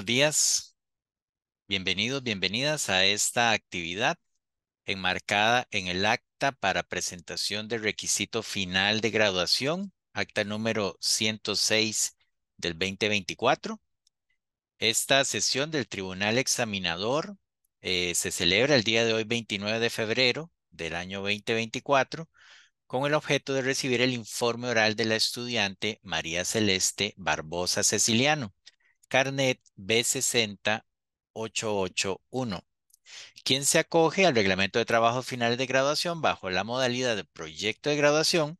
Buenos días, bienvenidos, bienvenidas a esta actividad enmarcada en el acta para presentación del requisito final de graduación, acta número 106 del 2024. Esta sesión del Tribunal Examinador se celebra el día de hoy, 29 de febrero del año 2024, con el objeto de recibir el informe oral de la estudiante María Celeste Barbosa Ceciliano, carnet B60881, quien se acoge al reglamento de trabajo final de graduación bajo la modalidad de proyecto de graduación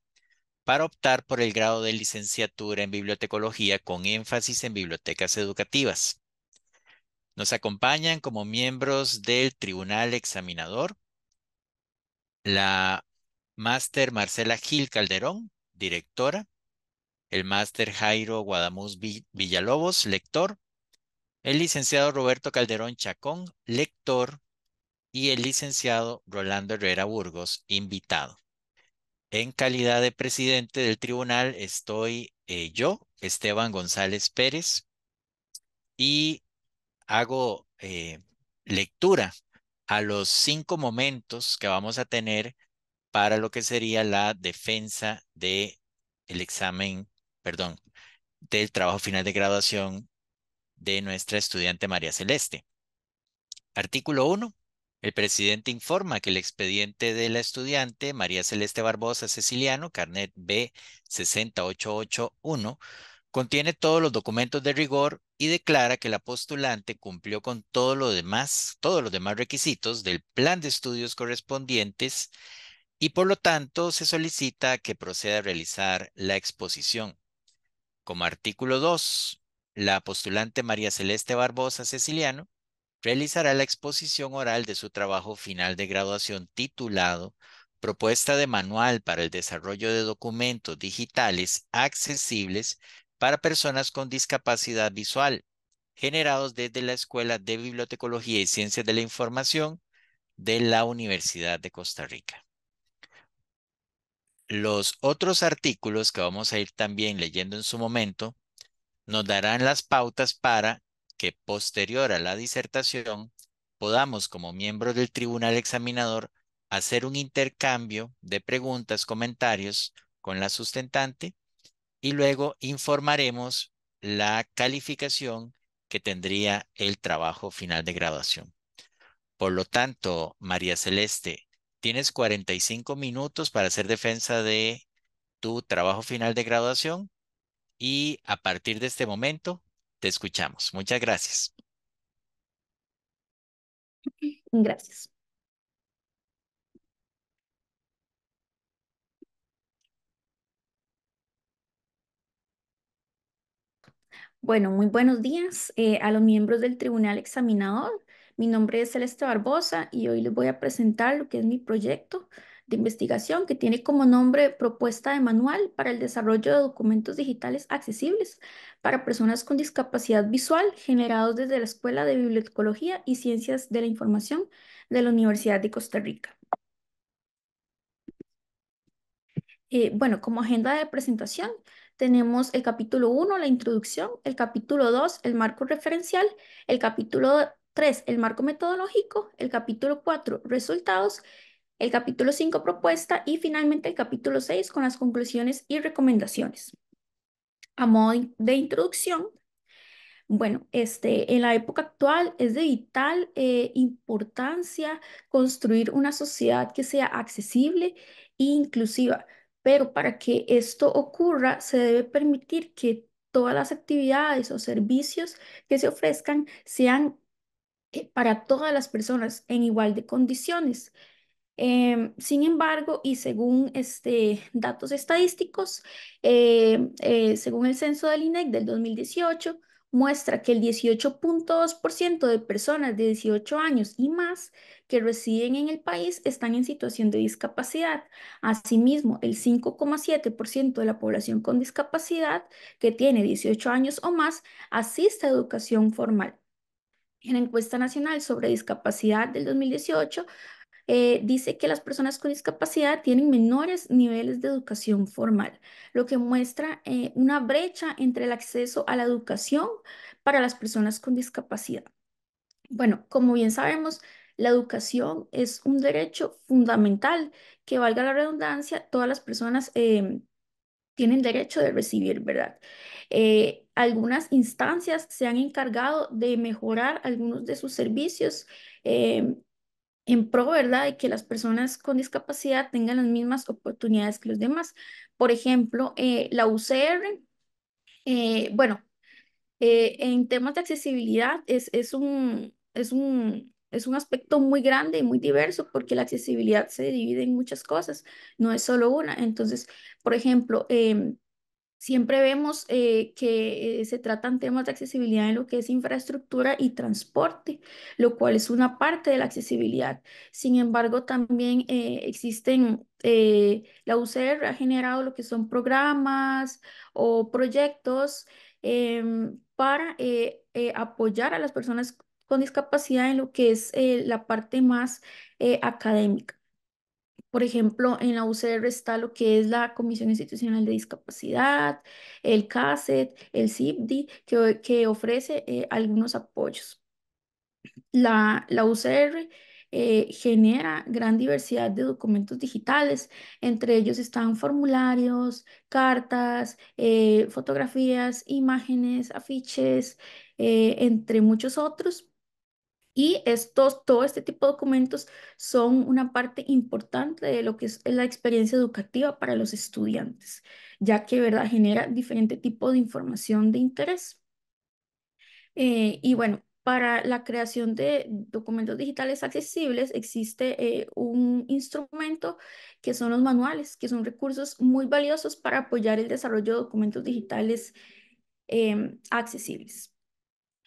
para optar por el grado de licenciatura en bibliotecología con énfasis en bibliotecas educativas. Nos acompañan como miembros del Tribunal Examinador la máster Marcela Gil Calderón, directora, el máster Jairo Guadamuz Villalobos, lector, el licenciado Roberto Calderón Chacón, lector, y el licenciado Rolando Herrera Burgos, invitado. En calidad de presidente del tribunal estoy yo, Esteban González Pérez, y hago lectura a los 5 momentos que vamos a tener para lo que sería la defensa del examen, perdón, del trabajo final de graduación de nuestra estudiante María Celeste. Artículo 1. El presidente informa que el expediente de la estudiante María Celeste Barbosa Ceciliano, carnet B60881, contiene todos los documentos de rigor y declara que la postulante cumplió con todos los demás requisitos del plan de estudios correspondientes y por lo tanto se solicita que proceda a realizar la exposición. Como artículo 2, la postulante María Celeste Barbosa Ceciliano realizará la exposición oral de su trabajo final de graduación titulado Propuesta de manual para el desarrollo de documentos digitales accesibles para personas con discapacidad visual, generados desde la Escuela de Bibliotecología y Ciencias de la Información de la Universidad de Costa Rica. Los otros artículos que vamos a ir también leyendo en su momento nos darán las pautas para que posterior a la disertación podamos, como miembros del tribunal examinador, hacer un intercambio de preguntas, comentarios con la sustentante y luego informaremos la calificación que tendría el trabajo final de graduación. Por lo tanto, María Celeste, tienes 45 minutos para hacer defensa de tu trabajo final de graduación y a partir de este momento te escuchamos. Muchas gracias. Gracias. Bueno, muy buenos días a los miembros del Tribunal Examinador. Mi nombre es Celeste Barbosa y hoy les voy a presentar lo que es mi proyecto de investigación que tiene como nombre Propuesta de Manual para el Desarrollo de Documentos Digitales Accesibles para Personas con Discapacidad Visual generados desde la Escuela de Bibliotecología y Ciencias de la Información de la Universidad de Costa Rica. Bueno, como agenda de presentación tenemos el capítulo 1, la introducción, el capítulo 2, el marco referencial, el capítulo 3, el marco metodológico, el capítulo 4, resultados, el capítulo 5, propuesta y finalmente el capítulo 6 con las conclusiones y recomendaciones. A modo de introducción, bueno, en la época actual es de vital importancia construir una sociedad que sea accesible e inclusiva, pero para que esto ocurra se debe permitir que todas las actividades o servicios que se ofrezcan sean para todas las personas en igual de condiciones. Sin embargo, y según datos estadísticos, según el censo del INEC del 2018, muestra que el 18,2% de personas de 18 años y más que residen en el país están en situación de discapacidad. Asimismo, el 5,7% de la población con discapacidad que tiene 18 años o más asiste a educación formal. En la encuesta nacional sobre discapacidad del 2018, dice que las personas con discapacidad tienen menores niveles de educación formal, lo que muestra una brecha entre el acceso a la educación para las personas con discapacidad. Bueno, como bien sabemos, la educación es un derecho fundamental que, valga la redundancia, todas las personas tienen derecho de recibir, ¿verdad? Algunas instancias se han encargado de mejorar algunos de sus servicios eh, en pro, ¿verdad?, de que las personas con discapacidad tengan las mismas oportunidades que los demás. Por ejemplo, la UCR, bueno, en temas de accesibilidad es un aspecto muy grande y muy diverso porque la accesibilidad se divide en muchas cosas, no es solo una. Entonces, por ejemplo, siempre vemos que se tratan temas de accesibilidad en lo que es infraestructura y transporte, lo cual es una parte de la accesibilidad. Sin embargo, también la UCR ha generado lo que son programas o proyectos para apoyar a las personas con discapacidad en lo que es la parte más académica. Por ejemplo, en la UCR está lo que es la Comisión Institucional de Discapacidad, el CASET, el CIPDI, que ofrece algunos apoyos. La UCR genera gran diversidad de documentos digitales, entre ellos están formularios, cartas, fotografías, imágenes, afiches, entre muchos otros. Y todo este tipo de documentos son una parte importante de lo que es la experiencia educativa para los estudiantes, ya que, ¿verdad?, genera diferente tipo de información de interés. Y bueno, para la creación de documentos digitales accesibles existe un instrumento que son los manuales, que son recursos muy valiosos para apoyar el desarrollo de documentos digitales accesibles.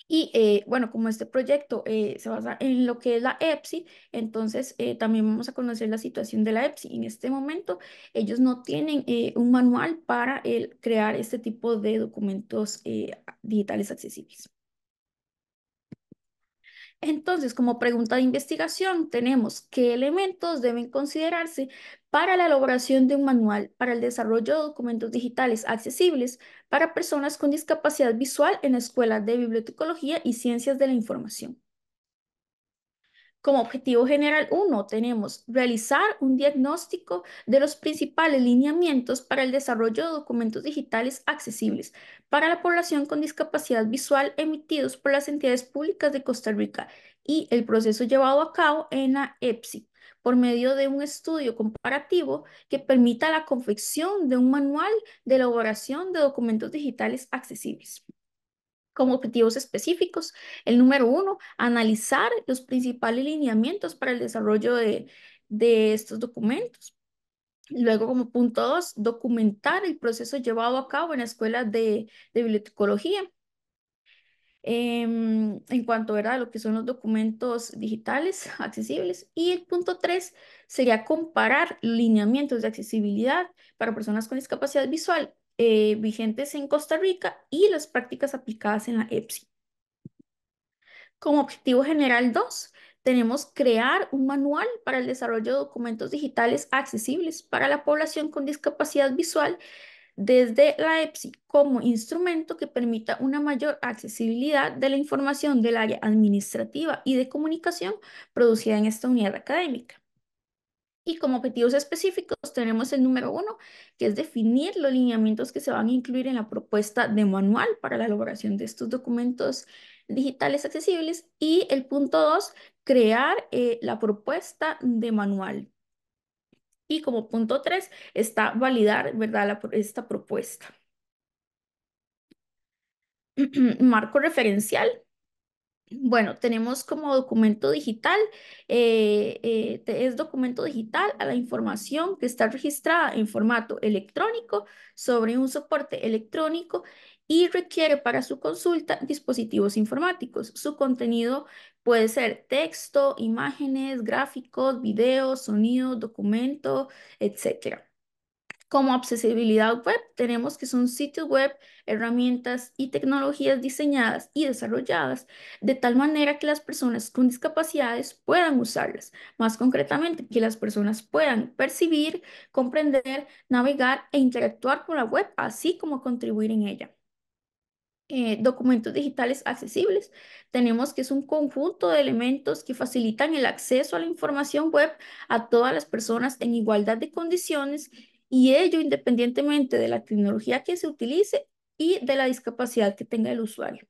Y bueno, como este proyecto se basa en lo que es la EPSI, entonces también vamos a conocer la situación de la EPSI. En este momento, ellos no tienen un manual para crear este tipo de documentos digitales accesibles. Entonces, como pregunta de investigación, tenemos qué elementos deben considerarse para la elaboración de un manual para el desarrollo de documentos digitales accesibles para personas con discapacidad visual en la Escuela de Bibliotecología y Ciencias de la Información. Como objetivo general uno, tenemos realizar un diagnóstico de los principales lineamientos para el desarrollo de documentos digitales accesibles para la población con discapacidad visual emitidos por las entidades públicas de Costa Rica y el proceso llevado a cabo en la EPSI por medio de un estudio comparativo que permita la confección de un manual de elaboración de documentos digitales accesibles. Como objetivos específicos, el número uno, analizar los principales lineamientos para el desarrollo de estos documentos. Luego, como punto dos, documentar el proceso llevado a cabo en la escuela de bibliotecología. En cuanto, ¿verdad?, a lo que son los documentos digitales accesibles. Y el punto tres sería comparar lineamientos de accesibilidad para personas con discapacidad visual vigentes en Costa Rica y las prácticas aplicadas en la EPSI. Como objetivo general 2, tenemos crear un manual para el desarrollo de documentos digitales accesibles para la población con discapacidad visual desde la EPSI como instrumento que permita una mayor accesibilidad de la información del área administrativa y de comunicación producida en esta unidad académica. Y como objetivos específicos tenemos el número uno, que es definir los lineamientos que se van a incluir en la propuesta de manual para la elaboración de estos documentos digitales accesibles. Y el punto dos, crear la propuesta de manual. Y como punto tres está validar, ¿verdad?, esta propuesta. Marco referencial. Bueno, tenemos como documento digital, es documento digital a la información que está registrada en formato electrónico sobre un soporte electrónico y requiere para su consulta dispositivos informáticos. Su contenido puede ser texto, imágenes, gráficos, videos, sonido, documento, etcétera. Como accesibilidad web, tenemos que son sitios web, herramientas y tecnologías diseñadas y desarrolladas de tal manera que las personas con discapacidades puedan usarlas. Más concretamente, que las personas puedan percibir, comprender, navegar e interactuar con la web, así como contribuir en ella. Documentos digitales accesibles. Tenemos que es un conjunto de elementos que facilitan el acceso a la información web a todas las personas en igualdad de condiciones y ello independientemente de la tecnología que se utilice y de la discapacidad que tenga el usuario.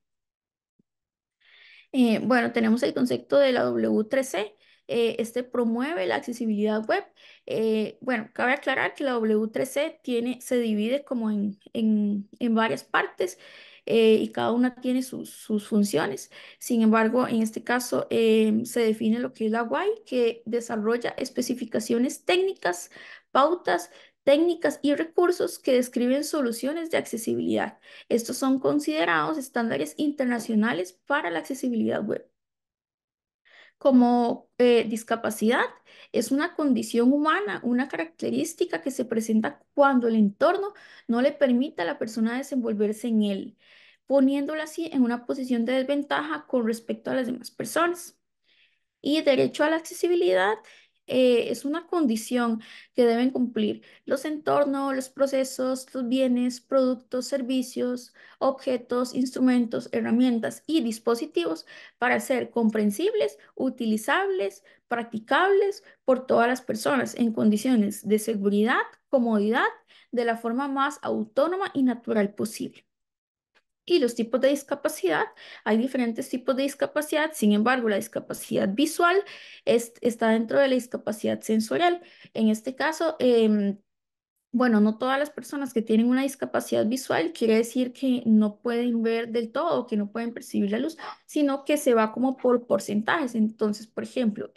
Bueno, tenemos el concepto de la W3C. Este promueve la accesibilidad web. Bueno, cabe aclarar que la W3C se divide como en varias partes y cada una tiene sus funciones. Sin embargo, en este caso se define lo que es la WAI, que desarrolla especificaciones técnicas, pautas técnicas y recursos que describen soluciones de accesibilidad. Estos son considerados estándares internacionales para la accesibilidad web. Como discapacidad, es una condición humana, una característica que se presenta cuando el entorno no le permite a la persona desenvolverse en él, poniéndola así en una posición de desventaja con respecto a las demás personas. Y derecho a la accesibilidad es una condición que deben cumplir los entornos, los procesos, los bienes, productos, servicios, objetos, instrumentos, herramientas y dispositivos para ser comprensibles, utilizables, practicables por todas las personas en condiciones de seguridad, comodidad, de la forma más autónoma y natural posible. Y los tipos de discapacidad, hay diferentes tipos de discapacidad, sin embargo, la discapacidad visual está dentro de la discapacidad sensorial. En este caso, bueno, no todas las personas que tienen una discapacidad visual quiere decir que no pueden ver del todo, que no pueden percibir la luz, sino que se va como por porcentajes. Entonces, por ejemplo,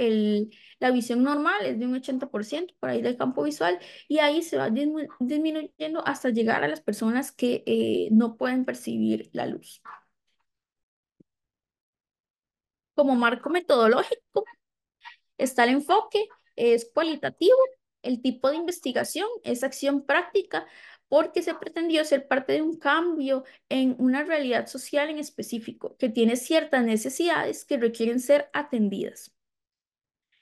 la visión normal es de un 80% por ahí del campo visual y ahí se va disminuyendo hasta llegar a las personas que no pueden percibir la luz. Como marco metodológico, está el enfoque, es cualitativo, el tipo de investigación es acción práctica porque se pretendió ser parte de un cambio en una realidad social en específico que tiene ciertas necesidades que requieren ser atendidas.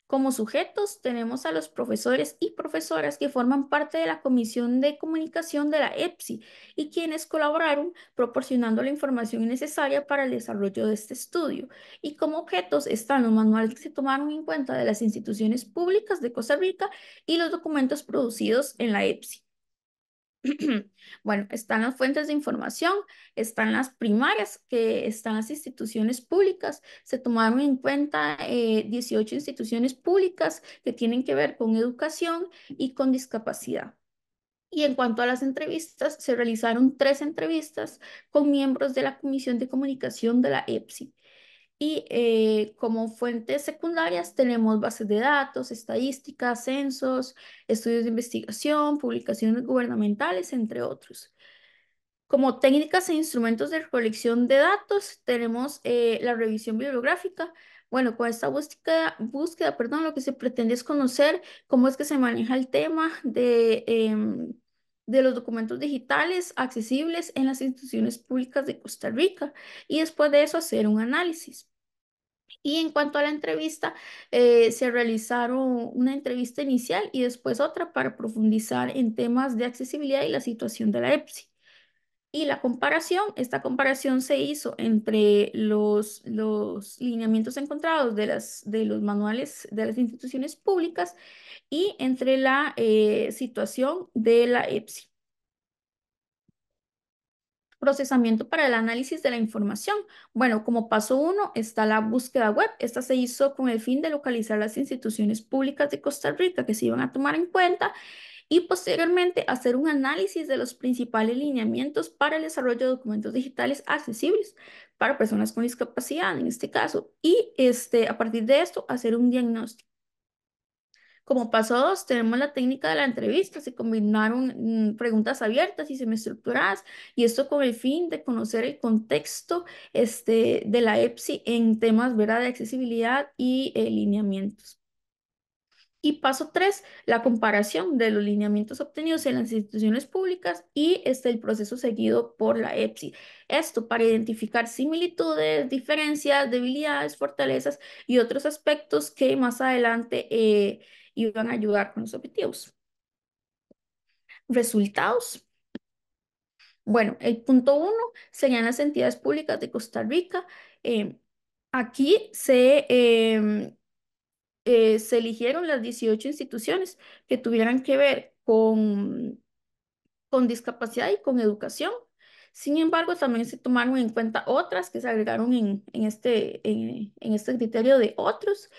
Como sujetos tenemos a los profesores y profesoras que forman parte de la Comisión de Comunicación de la EPSI y quienes colaboraron proporcionando la información necesaria para el desarrollo de este estudio. Y como objetos están los manuales que se tomaron en cuenta de las instituciones públicas de Costa Rica y los documentos producidos en la EPSI. Bueno, están las fuentes de información, están las primarias, que están las instituciones públicas. Se tomaron en cuenta 18 instituciones públicas que tienen que ver con educación y con discapacidad. Y en cuanto a las entrevistas, se realizaron 3 entrevistas con miembros de la Comisión de Comunicación de la EPSI. Y como fuentes secundarias tenemos bases de datos, estadísticas, censos, estudios de investigación, publicaciones gubernamentales, entre otros. Como técnicas e instrumentos de recolección de datos, tenemos la revisión bibliográfica. Bueno, con esta perdón, lo que se pretende es conocer cómo es que se maneja el tema de los documentos digitales accesibles en las instituciones públicas de Costa Rica y después de eso hacer un análisis. Y en cuanto a la entrevista, se realizaron una entrevista inicial y después otra para profundizar en temas de accesibilidad y la situación de la EPSI. Y la comparación, esta comparación se hizo entre los lineamientos encontrados de los manuales de las instituciones públicas y entre la situación de la EPSI. Procesamiento para el análisis de la información. Bueno, como paso uno está la búsqueda web. Esta se hizo con el fin de localizar las instituciones públicas de Costa Rica que se iban a tomar en cuenta y posteriormente hacer un análisis de los principales lineamientos para el desarrollo de documentos digitales accesibles para personas con discapacidad en este caso. Y a partir de esto hacer un diagnóstico. Como paso dos, tenemos la técnica de la entrevista. Se combinaron preguntas abiertas y semiestructuradas, y esto con el fin de conocer el contexto de la EPSI en temas, ¿verdad?, de accesibilidad y lineamientos. Y paso tres, la comparación de los lineamientos obtenidos en las instituciones públicas y el proceso seguido por la EPSI. Esto para identificar similitudes, diferencias, debilidades, fortalezas y otros aspectos que más adelante iban a ayudar con los objetivos. Resultados. Bueno, el punto uno serían las entidades públicas de Costa Rica. Eh, Aquí se eligieron las 18 instituciones que tuvieran que ver con discapacidad y con educación. Sin embargo, también se tomaron en cuenta otras que se agregaron en este criterio de otros.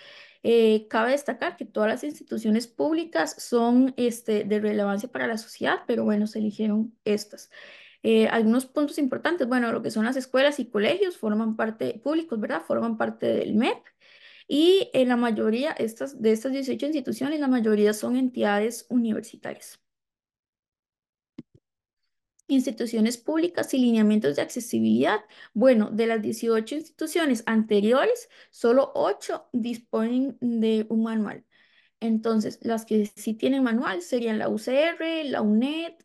Cabe destacar que todas las instituciones públicas son de relevancia para la sociedad, pero bueno, se eligieron estas. Algunos puntos importantes, bueno, lo que son las escuelas y colegios forman parte, públicos, ¿verdad? Forman parte del MEP. Y la mayoría de estas 18 instituciones, la mayoría son entidades universitarias. Instituciones públicas y lineamientos de accesibilidad. Bueno, de las 18 instituciones anteriores, solo 8 disponen de un manual. Entonces, las que sí tienen manual serían la UCR, la UNED,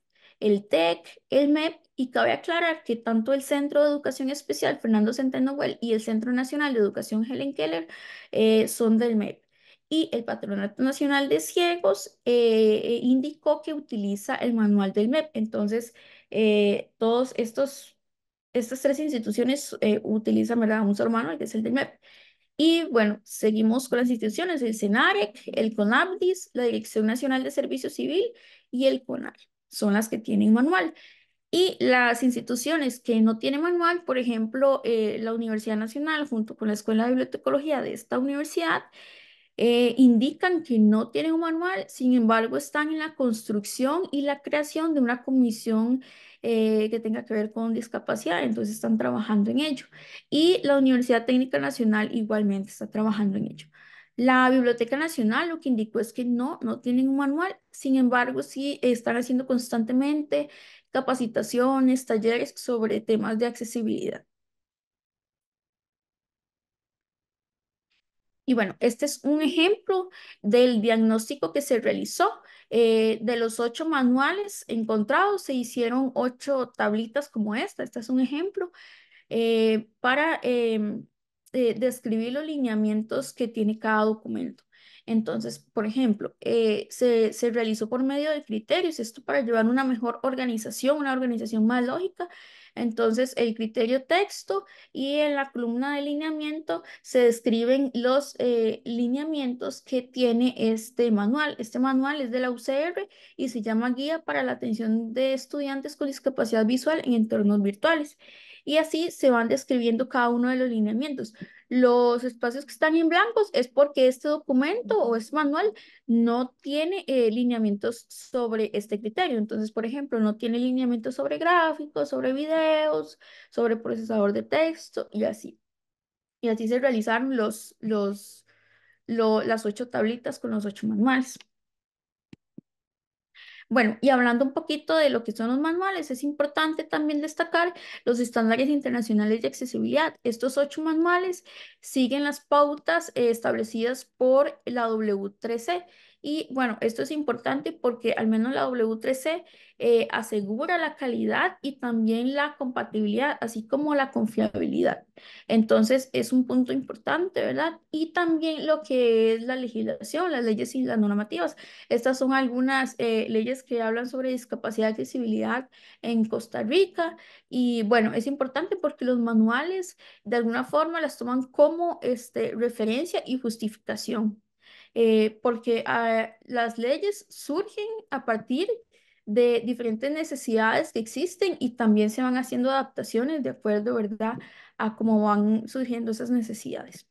el TEC, el MEP, y cabe aclarar que tanto el Centro de Educación Especial Fernando Centeno Güell y el Centro Nacional de Educación Helen Keller son del MEP. Y el Patronato Nacional de Ciegos indicó que utiliza el manual del MEP. Entonces, estas tres instituciones utilizan, ¿verdad?, un solo manual, que es el del MEP. Y bueno, seguimos con las instituciones, el CENAREC, el CONAVDIS, la Dirección Nacional de Servicio Civil y el CONAR. Son las que tienen manual. Y las instituciones que no tienen manual, por ejemplo, la Universidad Nacional, junto con la Escuela de Bibliotecología de esta universidad, indican que no tienen un manual, sin embargo, están en la construcción y la creación de una comisión que tenga que ver con discapacidad, entonces están trabajando en ello. Y la Universidad Técnica Nacional igualmente está trabajando en ello. La Biblioteca Nacional lo que indicó es que no tienen un manual, sin embargo, sí están haciendo constantemente capacitaciones, talleres sobre temas de accesibilidad. Y bueno, este es un ejemplo del diagnóstico que se realizó. De los 8 manuales encontrados, se hicieron 8 tablitas como esta. Este es un ejemplo para describir los lineamientos que tiene cada documento. Entonces, por ejemplo, se realizó por medio de criterios, esto para llevar una mejor organización, una organización más lógica. Entonces, el criterio texto y en la columna de lineamiento se describen los lineamientos que tiene este manual. Este manual es de la UCR y se llama Guía para la Atención de Estudiantes con Discapacidad Visual en Entornos Virtuales. Y así se van describiendo cada uno de los lineamientos. Los espacios que están en blancos es porque este documento o este manual no tiene lineamientos sobre este criterio. Entonces, por ejemplo, no tiene lineamientos sobre gráficos, sobre videos, sobre procesador de texto y así. Y así se realizaron las 8 tablitas con los 8 manuales. Bueno, y hablando un poquito de lo que son los manuales, es importante también destacar los estándares internacionales de accesibilidad. Estos 8 manuales siguen las pautas establecidas por la W3C. Y bueno, esto es importante porque al menos la W3C asegura la calidad y también la compatibilidad, así como la confiabilidad. Entonces, es un punto importante, ¿verdad? Y también lo que es la legislación, las leyes y las normativas. Estas son algunas leyes que hablan sobre discapacidad y accesibilidad en Costa Rica. Y bueno, es importante porque los manuales de alguna forma las toman como referencia y justificación. Porque las leyes surgen a partir de diferentes necesidades que existen y también se van haciendo adaptaciones de acuerdo, ¿verdad?, a cómo van surgiendo esas necesidades.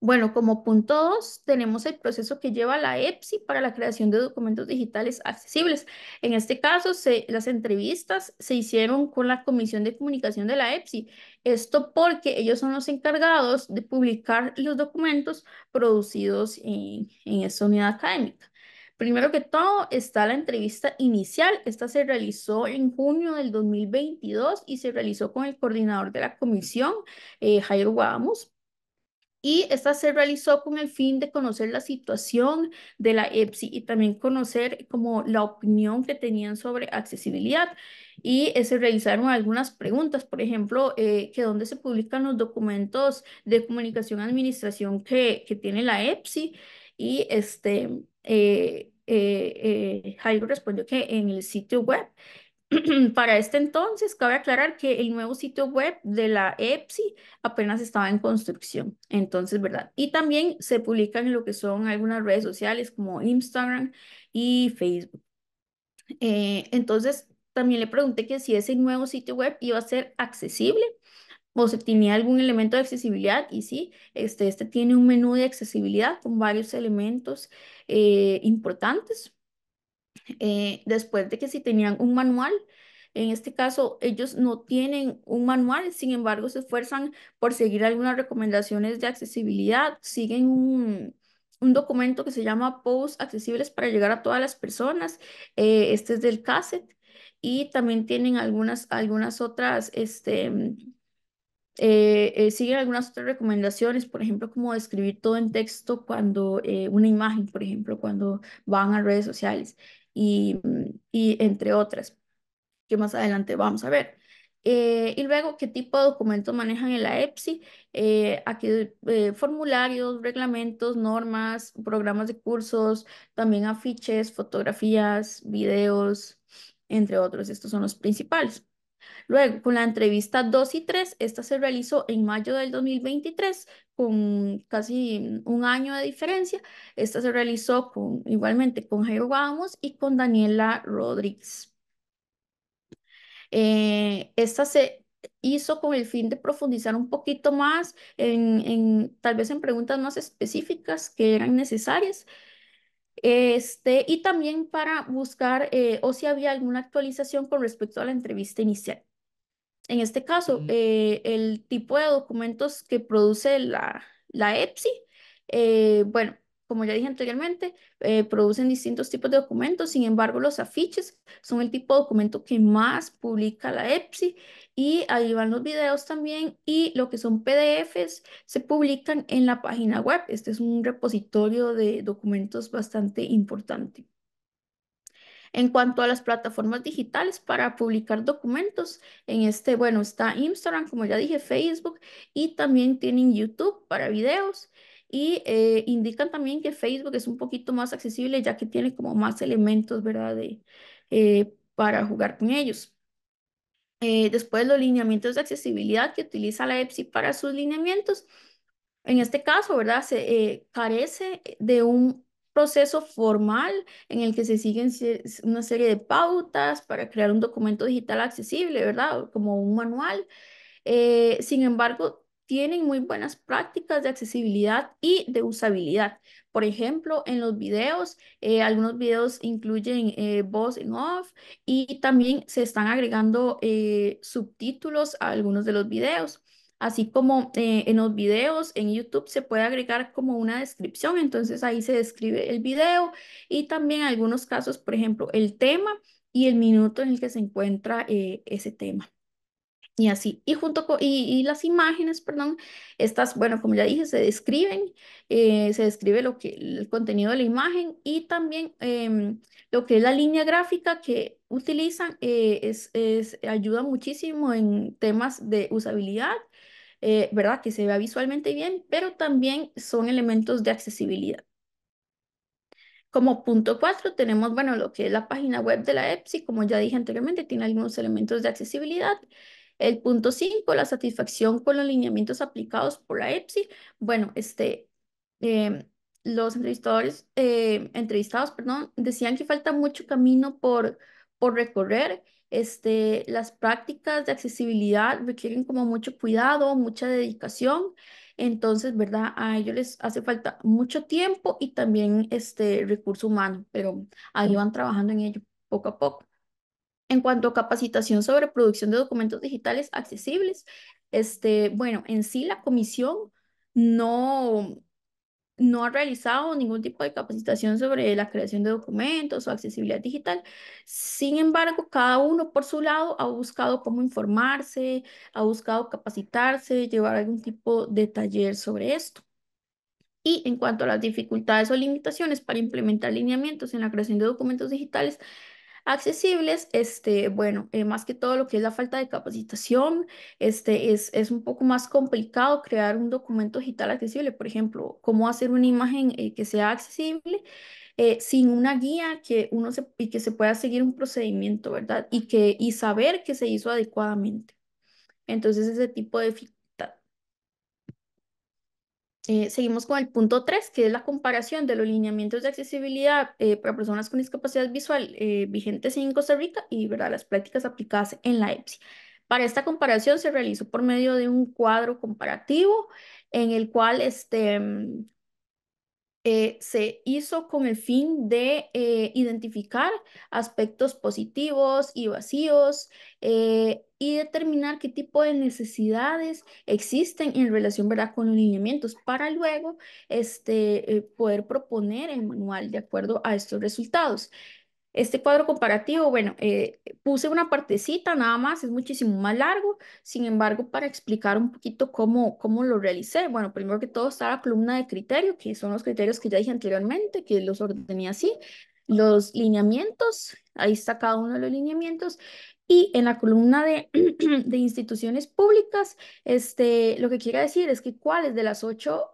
Bueno, como punto 2 tenemos el proceso que lleva la EPSI para la creación de documentos digitales accesibles. En este caso, las entrevistas se hicieron con la Comisión de Comunicación de la EPSI. Esto porque ellos son los encargados de publicar los documentos producidos en esta unidad académica. Primero que todo está la entrevista inicial. Esta se realizó en junio del 2022 y se realizó con el coordinador de la comisión, Jairo Guadamos. Y esta se realizó con el fin de conocer la situación de la EPSI y también conocer como la opinión que tenían sobre accesibilidad. Y se realizaron algunas preguntas, por ejemplo, que dónde se publican los documentos de comunicación administración que tiene la EPSI. Y Jairo respondió que en el sitio web. Para este entonces, cabe aclarar que el nuevo sitio web de la EPSI apenas estaba en construcción. Entonces, ¿verdad? Y también se publican en lo que son algunas redes sociales como Instagram y Facebook. Entonces, también le pregunté que si ese nuevo sitio web iba a ser accesible o si tenía algún elemento de accesibilidad. Y sí, este tiene un menú de accesibilidad con varios elementos importantes. Después de que si tenían un manual, en este caso ellos no tienen un manual, sin embargo se esfuerzan por seguir algunas recomendaciones de accesibilidad, siguen un documento que se llama Posts Accesibles para llegar a todas las personas, este es del CASET, y también tienen algunas otras, siguen algunas otras recomendaciones, por ejemplo, como escribir todo en texto cuando una imagen, por ejemplo, cuando van a redes sociales y entre otras, que más adelante vamos a ver. Y luego, ¿qué tipo de documentos manejan en la EPSI? Aquí formularios, reglamentos, normas, programas de cursos, también afiches, fotografías, videos, entre otros. Estos son los principales. Luego, con la entrevista 2 y 3, esta se realizó en mayo del 2023, con casi un año de diferencia. Esta se realizó igualmente con Jairo Vamos y con Daniela Rodríguez. Esta se hizo con el fin de profundizar un poquito más tal vez en preguntas más específicas que eran necesarias. Y también para buscar o si había alguna actualización con respecto a la entrevista inicial. En este caso, el tipo de documentos que produce la EPSI, bueno, como ya dije anteriormente, producen distintos tipos de documentos. Sin embargo, los afiches son el tipo de documento que más publica la EPSI, y ahí van los videos también, y lo que son PDFs se publican en la página web. Este es un repositorio de documentos bastante importante. En cuanto a las plataformas digitales para publicar documentos, bueno, está Instagram, como ya dije, Facebook, y también tienen YouTube para videos. Y indican también que Facebook es un poquito más accesible ya que tiene como más elementos, ¿verdad? Para jugar con ellos. Después, los lineamientos de accesibilidad que utiliza la EPSI para sus lineamientos. En este caso, ¿verdad? Carece de un proceso formal en el que se siguen una serie de pautas para crear un documento digital accesible, ¿verdad? Como un manual. Sin embargo, tienen muy buenas prácticas de accesibilidad y de usabilidad. Por ejemplo, en los videos, algunos videos incluyen voz en off, y también se están agregando subtítulos a algunos de los videos. Así como en los videos en YouTube se puede agregar como una descripción, entonces ahí se describe el video y también en algunos casos, por ejemplo, el tema y el minuto en el que se encuentra ese tema. Y así, y las imágenes, perdón, estas, bueno, como ya dije, se describe el contenido de la imagen, y también lo que es la línea gráfica que utilizan, ayuda muchísimo en temas de usabilidad, ¿verdad? Que se vea visualmente bien, pero también son elementos de accesibilidad. Como punto 4 tenemos, bueno, lo que es la página web de la EPSI, como ya dije anteriormente, tiene algunos elementos de accesibilidad. El punto 5, la satisfacción con los lineamientos aplicados por la EPSI. Bueno, em, los entrevistados, perdón, decían que falta mucho camino por recorrer. Las prácticas de accesibilidad requieren como mucho cuidado, mucha dedicación. Entonces, ¿verdad? A ellos les hace falta mucho tiempo y también este recurso humano, pero ahí van trabajando en ello poco a poco. En cuanto a capacitación sobre producción de documentos digitales accesibles, bueno, en sí la comisión no, no ha realizado ningún tipo de capacitación sobre la creación de documentos o accesibilidad digital. Sin embargo, cada uno por su lado ha buscado cómo informarse, ha buscado capacitarse, llevar algún tipo de taller sobre esto. Y en cuanto a las dificultades o limitaciones para implementar lineamientos en la creación de documentos digitales accesibles, bueno, más que todo lo que es la falta de capacitación, es un poco más complicado crear un documento digital accesible. Por ejemplo, cómo hacer una imagen que sea accesible. sin una guía y que se pueda seguir un procedimiento, ¿verdad? Y saber que se hizo adecuadamente. Entonces, ese tipo de dificultad. Seguimos con el punto 3, que es la comparación de los lineamientos de accesibilidad para personas con discapacidad visual vigentes en Costa Rica y, ¿verdad?, las prácticas aplicadas en la EPSI. Para esta comparación se realizó por medio de un cuadro comparativo en el cual se hizo con el fin de identificar aspectos positivos y vacíos y determinar qué tipo de necesidades existen en relación, ¿verdad?, con los lineamientos para luego poder proponer el manual de acuerdo a estos resultados. Este cuadro comparativo, bueno, puse una partecita nada más, es muchísimo más largo. Sin embargo, para explicar un poquito cómo lo realicé, bueno, primero que todo está la columna de criterio, que son los criterios que ya dije anteriormente, que los ordené así. Los lineamientos, ahí está cada uno de los lineamientos. Y en la columna de instituciones públicas, lo que quiere decir es que cuáles de los 8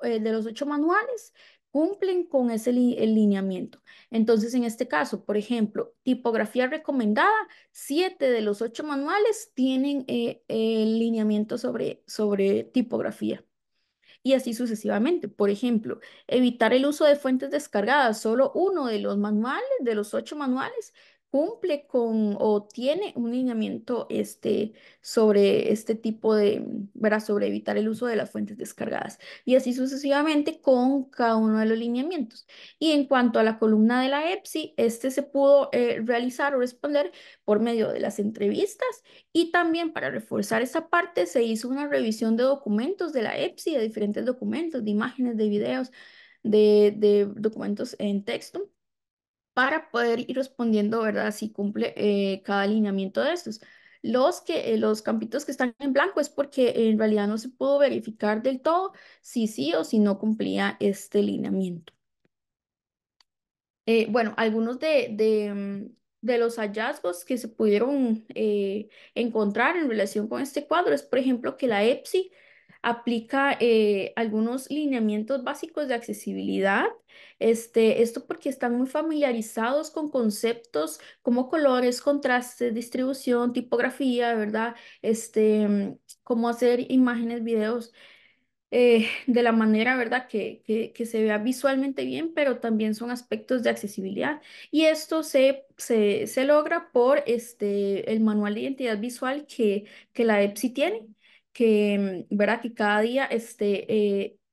manuales cumplen con el lineamiento. Entonces, en este caso, por ejemplo, tipografía recomendada, 7 de los 8 manuales tienen el lineamiento sobre tipografía y así sucesivamente. Por ejemplo, evitar el uso de fuentes descargadas. Solo uno de los manuales, de los 8 manuales, cumple con o tiene un lineamiento sobre este tipo de, ¿verdad? Sobre evitar el uso de las fuentes descargadas. Y así sucesivamente con cada uno de los lineamientos. Y en cuanto a la columna de la EPSI, este se pudo realizar o responder por medio de las entrevistas y también para reforzar esa parte se hizo una revisión de documentos de la EPSI, de diferentes documentos, de imágenes, de videos, de documentos en texto, para poder ir respondiendo, ¿verdad? Si cumple cada alineamiento de estos. Los campitos que están en blanco es porque en realidad no se pudo verificar del todo si sí o si no cumplía este lineamiento. Bueno, algunos de los hallazgos que se pudieron encontrar en relación con este cuadro es, por ejemplo, que la EPSI aplica algunos lineamientos básicos de accesibilidad. Esto porque están muy familiarizados con conceptos como colores, contrastes, distribución, tipografía, ¿verdad? Cómo hacer imágenes, videos de la manera, ¿verdad?, que se vea visualmente bien, pero también son aspectos de accesibilidad. Y esto se logra por el manual de identidad visual que la EPSI tiene, ¿verdad?, que cada día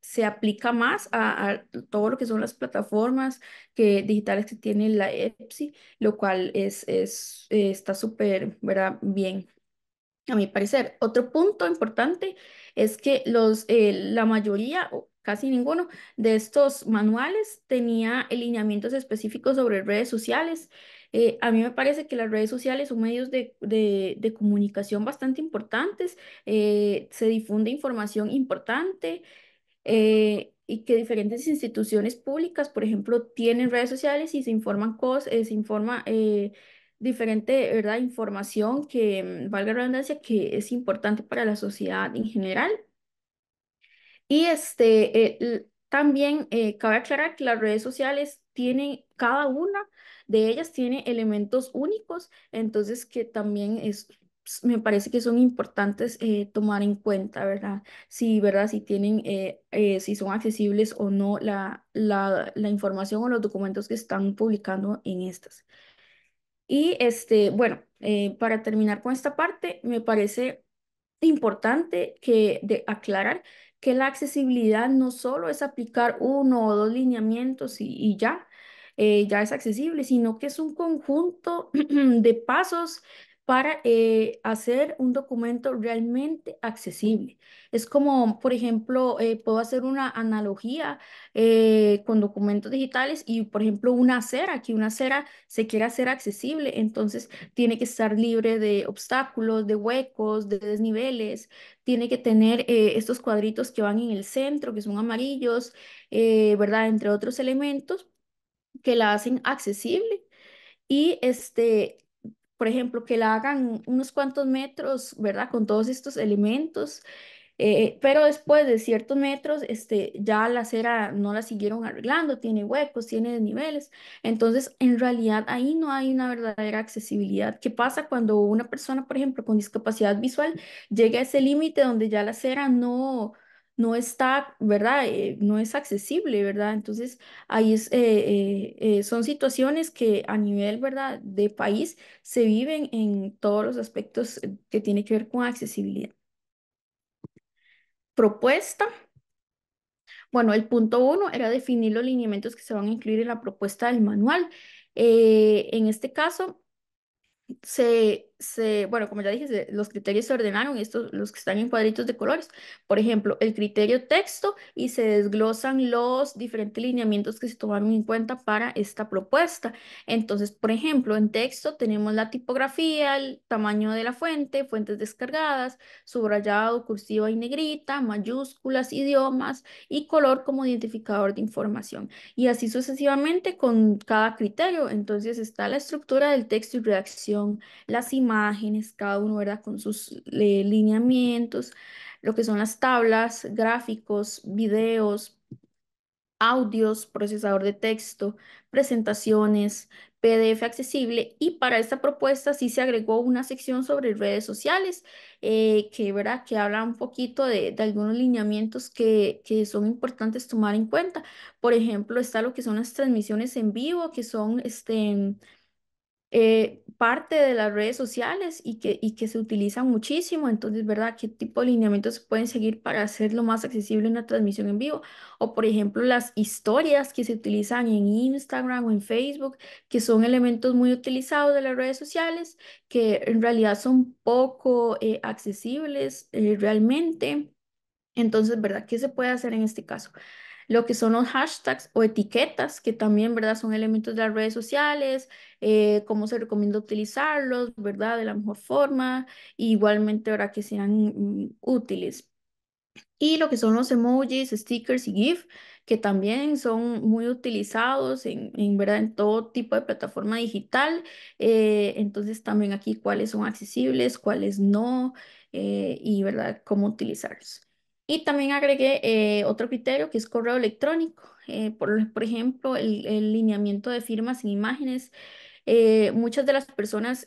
se aplica más a todo lo que son las plataformas digitales que tiene la EPSI, lo cual está súper, ¿verdad?, bien. A mi parecer, otro punto importante es que la mayoría, o casi ninguno, de estos manuales tenía lineamientos específicos sobre redes sociales. A mí me parece que las redes sociales son medios de comunicación bastante importantes. Se difunde información importante y que diferentes instituciones públicas, por ejemplo, tienen redes sociales y se informan cosas, se informa diferente, ¿verdad? Información que, valga la redundancia, que es importante para la sociedad en general. Y también cabe aclarar que las redes sociales tienen, cada una de ellas tiene elementos únicos, entonces que también me parece que son importantes tomar en cuenta, ¿verdad? ¿Verdad? Si tienen, si son accesibles o no la información o los documentos que están publicando en estas. Y bueno, para terminar con esta parte, me parece importante de aclarar que la accesibilidad no solo es aplicar 1 o 2 lineamientos y ya es accesible, sino que es un conjunto de pasos para hacer un documento realmente accesible. Es como, por ejemplo, puedo hacer una analogía con documentos digitales y, por ejemplo, una acera, que una acera se quiere hacer accesible, entonces tiene que estar libre de obstáculos, de huecos, de desniveles, tiene que tener estos cuadritos que van en el centro, que son amarillos, ¿verdad? Entre otros elementos que la hacen accesible y por ejemplo, que la hagan unos cuantos metros, ¿verdad? Con todos estos elementos. pero después de ciertos metros, ya la acera no la siguieron arreglando, tiene huecos, tiene desniveles. Entonces, en realidad ahí no hay una verdadera accesibilidad. ¿Qué pasa cuando una persona, por ejemplo, con discapacidad visual llega a ese límite donde ya la acera no está, ¿verdad? No es accesible, ¿verdad? Entonces, ahí son situaciones que a nivel, ¿verdad?, de país se viven en todos los aspectos que tiene que ver con accesibilidad. Propuesta. Bueno, el punto uno era definir los lineamientos que se van a incluir en la propuesta del manual. En este caso, bueno, como ya dije, los criterios se ordenaron, estos, los que están en cuadritos de colores. Por ejemplo, el criterio texto y se desglosan los diferentes lineamientos que se tomaron en cuenta para esta propuesta. Entonces, por ejemplo, en texto tenemos la tipografía, el tamaño de la fuente, fuentes descargadas, subrayado, cursiva y negrita, mayúsculas, idiomas y color como identificador de información. Y así sucesivamente con cada criterio. Entonces está la estructura del texto y redacción, las imágenes, cada uno, ¿verdad?, con sus lineamientos, lo que son las tablas, gráficos, videos, audios, procesador de texto, presentaciones, PDF accesible. Y para esta propuesta sí se agregó una sección sobre redes sociales, ¿verdad?, que habla un poquito de algunos lineamientos que son importantes tomar en cuenta. Por ejemplo, está lo que son las transmisiones en vivo, que son parte de las redes sociales y que se utilizan muchísimo. Entonces, ¿verdad? ¿Qué tipo de lineamientos se pueden seguir para hacerlo más accesible una transmisión en vivo? O, por ejemplo, las historias que se utilizan en Instagram o en Facebook, que son elementos muy utilizados de las redes sociales, que en realidad son poco accesibles realmente. Entonces, ¿verdad? ¿Qué se puede hacer en este caso? Lo que son los hashtags o etiquetas, que también, ¿verdad?, son elementos de las redes sociales, cómo se recomienda utilizarlos, ¿verdad?, de la mejor forma, igualmente, ¿verdad?, que sean útiles. Y lo que son los emojis, stickers y GIF, que también son muy utilizados ¿verdad?, en todo tipo de plataforma digital. Entonces también aquí cuáles son accesibles, cuáles no, y ¿verdad?, cómo utilizarlos. Y también agregué otro criterio que es correo electrónico. Por ejemplo, el lineamiento de firmas sin imágenes. Muchas de las personas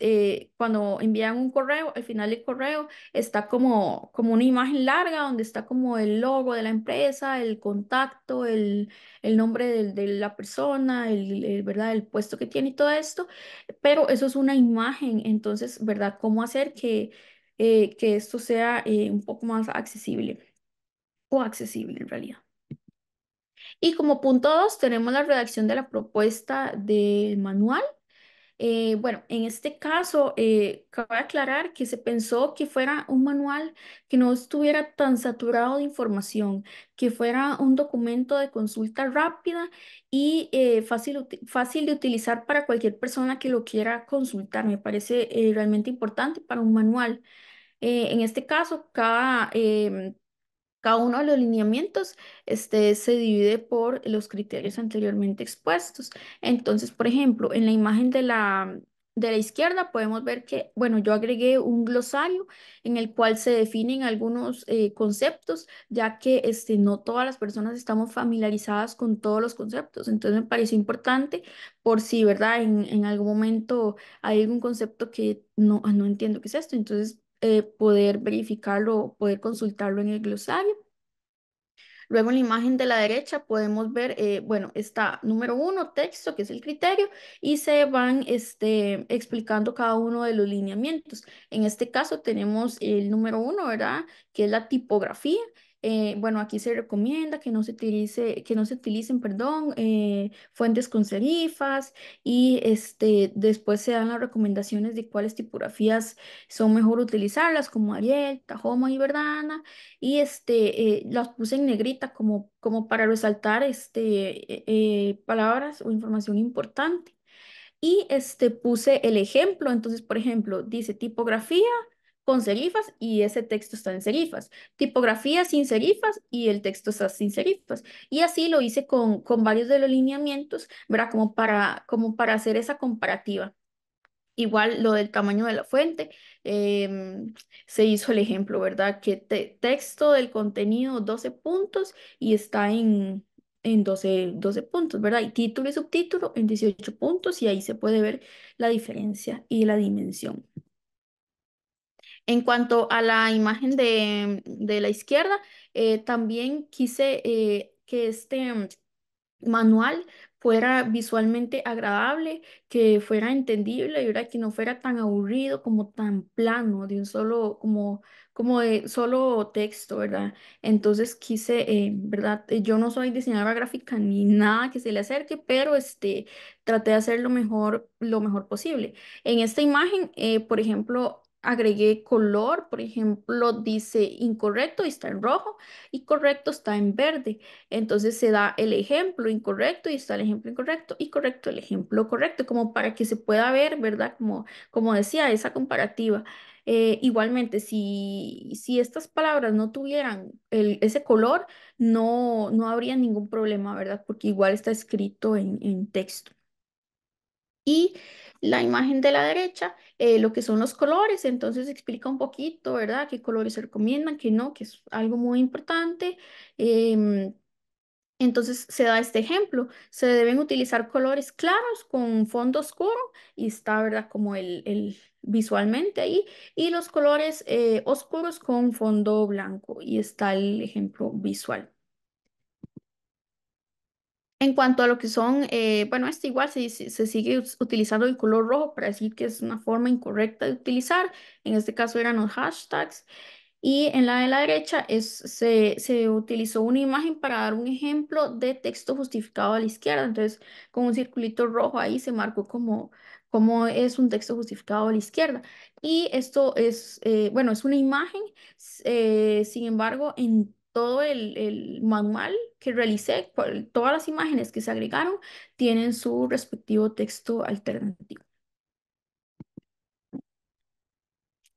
cuando envían un correo, al final del correo está como una imagen larga donde está como el logo de la empresa, el contacto, el nombre de la persona, ¿verdad?, el puesto que tiene y todo esto, pero eso es una imagen. Entonces, ¿verdad?, cómo hacer que esto sea un poco más accesible o accesible en realidad. Y como punto dos tenemos la redacción de la propuesta del manual. Bueno, en este caso, cabe aclarar que se pensó que fuera un manual que no estuviera tan saturado de información, que fuera un documento de consulta rápida y fácil de utilizar para cualquier persona que lo quiera consultar. Me parece realmente importante para un manual. En este caso, cada uno de los lineamientos se divide por los criterios anteriormente expuestos. Entonces, por ejemplo, en la imagen de la izquierda podemos ver que, bueno, yo agregué un glosario en el cual se definen algunos conceptos, ya que no todas las personas estamos familiarizadas con todos los conceptos. Entonces, me pareció importante por si, ¿verdad?, en algún momento hay algún concepto que no entiendo qué es esto. Entonces, poder verificarlo, poder consultarlo en el glosario. Luego en la imagen de la derecha podemos ver, bueno, está número uno, texto, que es el criterio, y se van explicando cada uno de los lineamientos. En este caso tenemos el número uno, ¿verdad?, que es la tipografía. Bueno, aquí se recomienda que no se utilicen, perdón, fuentes con serifas y después se dan las recomendaciones de cuáles tipografías son mejor utilizarlas, como Arial, Tahoma y Verdana. Y las puse en negrita como para resaltar palabras o información importante. Y puse el ejemplo. Entonces, por ejemplo, dice tipografía con serifas y ese texto está en serifas. Tipografía sin serifas y el texto está sin serifas. Y así lo hice con varios de los lineamientos, ¿verdad? Como para hacer esa comparativa. Igual lo del tamaño de la fuente, em, se hizo el ejemplo, ¿verdad? Que texto del contenido 12 puntos y está en doce puntos, ¿verdad? Y título y subtítulo en 18 puntos y ahí se puede ver la diferencia y la dimensión. En cuanto a la imagen de la izquierda, también quise que este manual fuera visualmente agradable, que fuera entendible, ¿verdad? Que no fuera tan aburrido como tan plano, de un solo, como de solo texto, ¿verdad? Entonces quise, ¿verdad? Yo no soy diseñadora gráfica ni nada que se le acerque, pero traté de hacer lo mejor posible. En esta imagen, por ejemplo, agregué color, por ejemplo, dice incorrecto y está en rojo y correcto está en verde. Entonces se da el ejemplo incorrecto y está el ejemplo incorrecto y correcto el ejemplo correcto, como para que se pueda ver, ¿verdad? Como decía, esa comparativa. Igualmente, si estas palabras no tuvieran ese color, no habría ningún problema, ¿verdad? Porque igual está escrito en texto. Y la imagen de la derecha, lo que son los colores, entonces explica un poquito, ¿verdad? ¿Qué colores se recomiendan, qué no? Que es algo muy importante. Em, entonces se da este ejemplo, se deben utilizar colores claros con fondo oscuro y está, ¿verdad? Como el visualmente ahí, y los colores oscuros con fondo blanco y está el ejemplo visual. En cuanto a lo que son, bueno, este igual se sigue utilizando el color rojo para decir que es una forma incorrecta de utilizar. En este caso eran los hashtags. Y en la de la derecha se utilizó una imagen para dar un ejemplo de texto justificado a la izquierda. Entonces, con un circulito rojo ahí se marcó como es un texto justificado a la izquierda. Y esto es, bueno, es una imagen. Sin embargo, en todo el manual que realicé, todas las imágenes que se agregaron tienen su respectivo texto alternativo.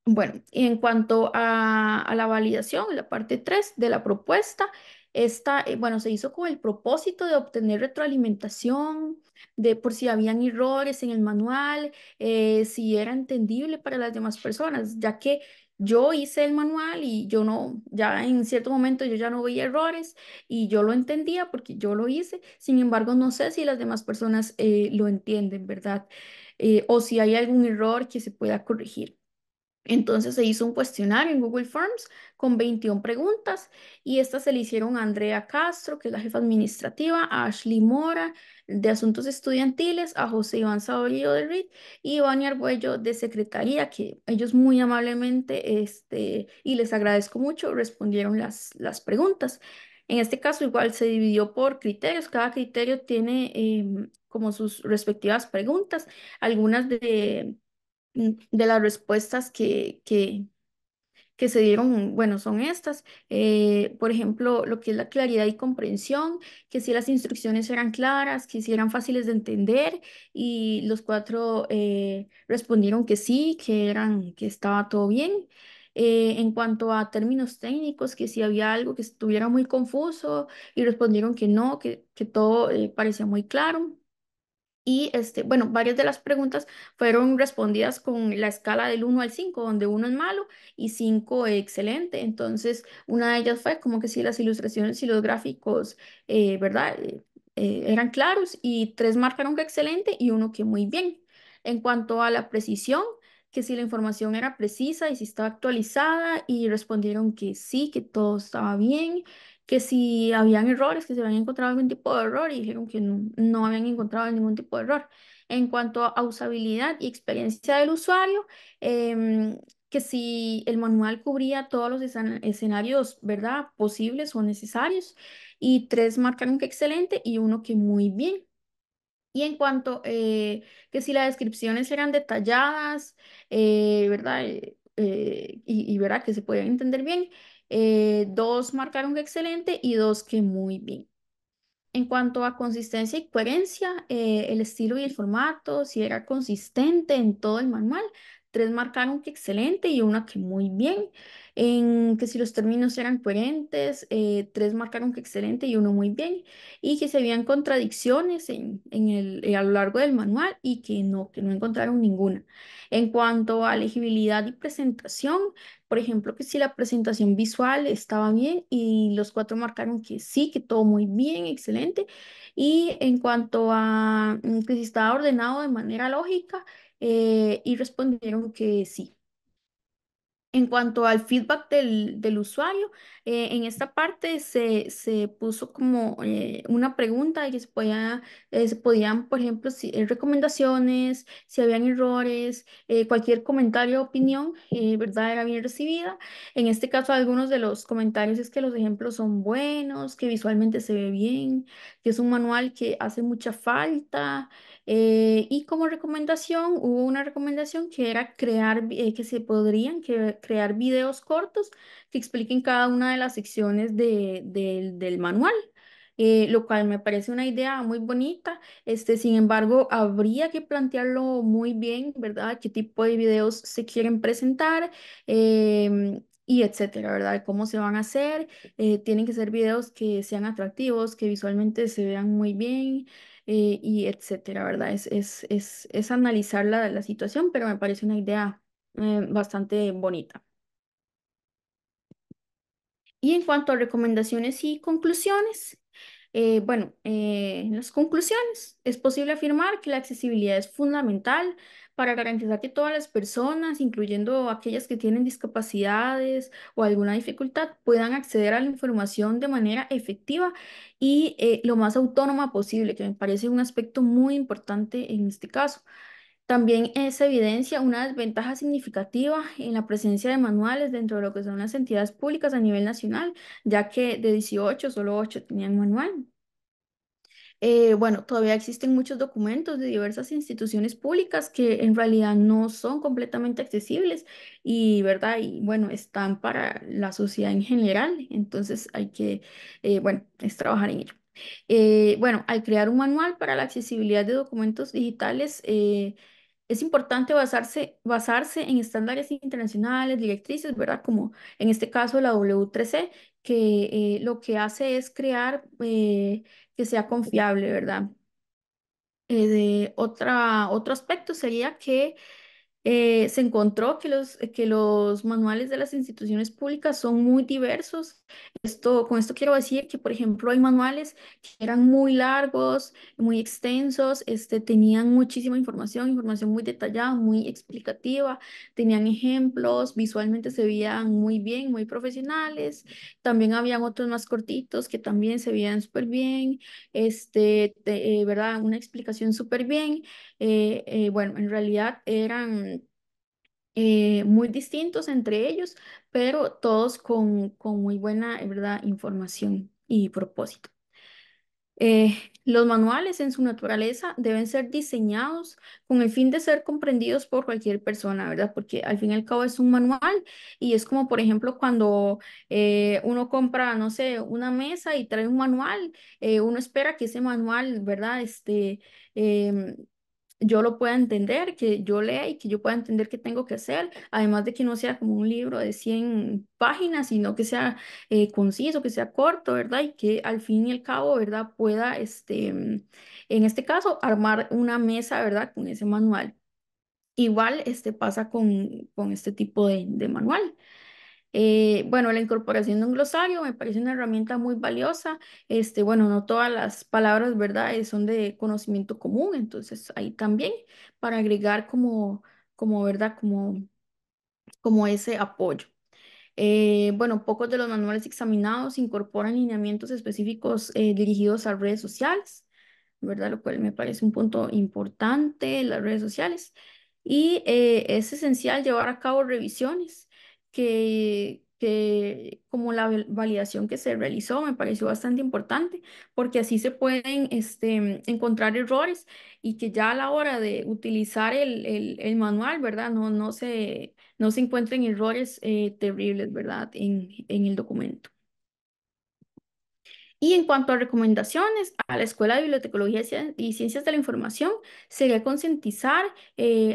Bueno, y en cuanto a la validación, la parte 3 de la propuesta, esta, bueno, se hizo con el propósito de obtener retroalimentación, de por si habían errores en el manual, si era entendible para las demás personas, ya que yo hice el manual y yo no, ya en cierto momento yo ya no veía errores y yo lo entendía porque yo lo hice, sin embargo, no sé si las demás personas lo entienden, ¿verdad? O si hay algún error que se pueda corregir. Entonces se hizo un cuestionario en Google Forms con 21 preguntas y estas se le hicieron a Andrea Castro, que es la jefa administrativa, a Ashley Mora de Asuntos Estudiantiles, a José Iván Saborío de RIT y Iván Argüello de Secretaría, que ellos muy amablemente, y les agradezco mucho, respondieron las preguntas. En este caso igual se dividió por criterios, cada criterio tiene como sus respectivas preguntas, algunas de las respuestas que se dieron, bueno, son estas. Por ejemplo, lo que es la claridad y comprensión, que si las instrucciones eran claras, que si eran fáciles de entender, y los cuatro respondieron que sí, que estaba todo bien. En cuanto a términos técnicos, que si había algo que estuviera muy confuso, y respondieron que no, que todo parecía muy claro. Y bueno, varias de las preguntas fueron respondidas con la escala del 1 al 5 donde 1 es malo y 5 excelente. Entonces, una de ellas fue como que si las ilustraciones y los gráficos, ¿verdad? Eran claros y 3 marcaron que excelente y uno que muy bien. En cuanto a la precisión, que si la información era precisa y si estaba actualizada y respondieron que sí, que todo estaba bien, que si habían errores, que se habían encontrado algún tipo de error y dijeron que no habían encontrado ningún tipo de error. En cuanto a usabilidad y experiencia del usuario, que si el manual cubría todos los escenarios, ¿verdad?, posibles o necesarios, y 3 marcaron que excelente y uno que muy bien. Y en cuanto que si las descripciones eran detalladas, ¿verdad? Y verdad que se podían entender bien, 2 marcaron que excelente y 2 que muy bien. En cuanto a consistencia y coherencia, el estilo y el formato, si era consistente en todo el manual, 3 marcaron que excelente y una que muy bien. En que si los términos eran coherentes, 3 marcaron que excelente y uno muy bien. Y que si habían contradicciones a lo largo del manual y que no encontraron ninguna. En cuanto a legibilidad y presentación, por ejemplo, que si la presentación visual estaba bien y los 4 marcaron que sí, que todo muy bien, excelente. Y en cuanto a que si estaba ordenado de manera lógica, y respondieron que sí. En cuanto al feedback del usuario, en esta parte se puso como una pregunta de que se podían, por ejemplo, si, recomendaciones, si habían errores, cualquier comentario o opinión, ¿verdad? Era bien recibida. En este caso, algunos de los comentarios es que los ejemplos son buenos, que visualmente se ve bien, que es un manual que hace mucha falta. Y como recomendación, hubo una recomendación que era que se podrían crear videos cortos que expliquen cada una de las secciones del manual, lo cual me parece una idea muy bonita. Sin embargo, habría que plantearlo muy bien, ¿verdad? ¿Qué tipo de videos se quieren presentar? Y etcétera, ¿verdad? ¿Cómo se van a hacer? Tienen que ser videos que sean atractivos, que visualmente se vean muy bien, y etcétera, ¿verdad? Es analizar la situación, pero me parece una idea bastante bonita. Y en cuanto a recomendaciones y conclusiones, bueno, en las conclusiones, es posible afirmar que la accesibilidad es fundamental para garantizar que todas las personas, incluyendo aquellas que tienen discapacidades o alguna dificultad, puedan acceder a la información de manera efectiva y lo más autónoma posible, que me parece un aspecto muy importante en este caso. También se evidencia una desventaja significativa en la presencia de manuales dentro de lo que son las entidades públicas a nivel nacional, ya que de 18 solo 8 tenían manual. Bueno, todavía existen muchos documentos de diversas instituciones públicas que en realidad no son completamente accesibles y, ¿verdad? Y bueno, están para la sociedad en general, entonces hay que, bueno, es trabajar en ello. Bueno, al crear un manual para la accesibilidad de documentos digitales, es importante basarse en estándares internacionales, directrices, ¿verdad? Como en este caso la W3C, que lo que hace es crear que sea confiable, ¿verdad? Otro aspecto sería que se encontró que los manuales de las instituciones públicas son muy diversos. Con esto quiero decir que, por ejemplo, hay manuales que eran muy largos, muy extensos, tenían muchísima información, información muy detallada, muy explicativa, tenían ejemplos, visualmente se veían muy bien, muy profesionales. También habían otros más cortitos que también se veían súper bien, ¿verdad? Una explicación súper bien. Bueno, en realidad eran muy distintos entre ellos, pero todos con muy buena, ¿verdad? Información y propósito. Los manuales en su naturaleza deben ser diseñados con el fin de ser comprendidos por cualquier persona, ¿verdad? Porque al fin y al cabo es un manual y es como, por ejemplo, cuando uno compra, no sé, una mesa y trae un manual, uno espera que ese manual, ¿verdad? Em, yo lo pueda entender, que yo lea y que yo pueda entender qué tengo que hacer, además de que no sea como un libro de 100 páginas, sino que sea conciso, que sea corto, ¿verdad? Y que al fin y al cabo, ¿verdad? Pueda, en este caso, armar una mesa, ¿verdad? Con ese manual. Igual, pasa con este tipo de manual. Bueno, la incorporación de un glosario me parece una herramienta muy valiosa. Bueno, no todas las palabras, ¿verdad? Son de conocimiento común, entonces ahí también para agregar ¿verdad? Como ese apoyo. Bueno, pocos de los manuales examinados incorporan lineamientos específicos dirigidos a redes sociales, ¿verdad? Lo cual me parece un punto importante, las redes sociales. Y es esencial llevar a cabo revisiones como la validación que se realizó, me pareció bastante importante, porque así se pueden encontrar errores y que ya a la hora de utilizar el manual, ¿verdad? No se encuentren errores terribles, ¿verdad? En el documento. Y en cuanto a recomendaciones, a la Escuela de Bibliotecología y Ciencias de la Información sería concientizar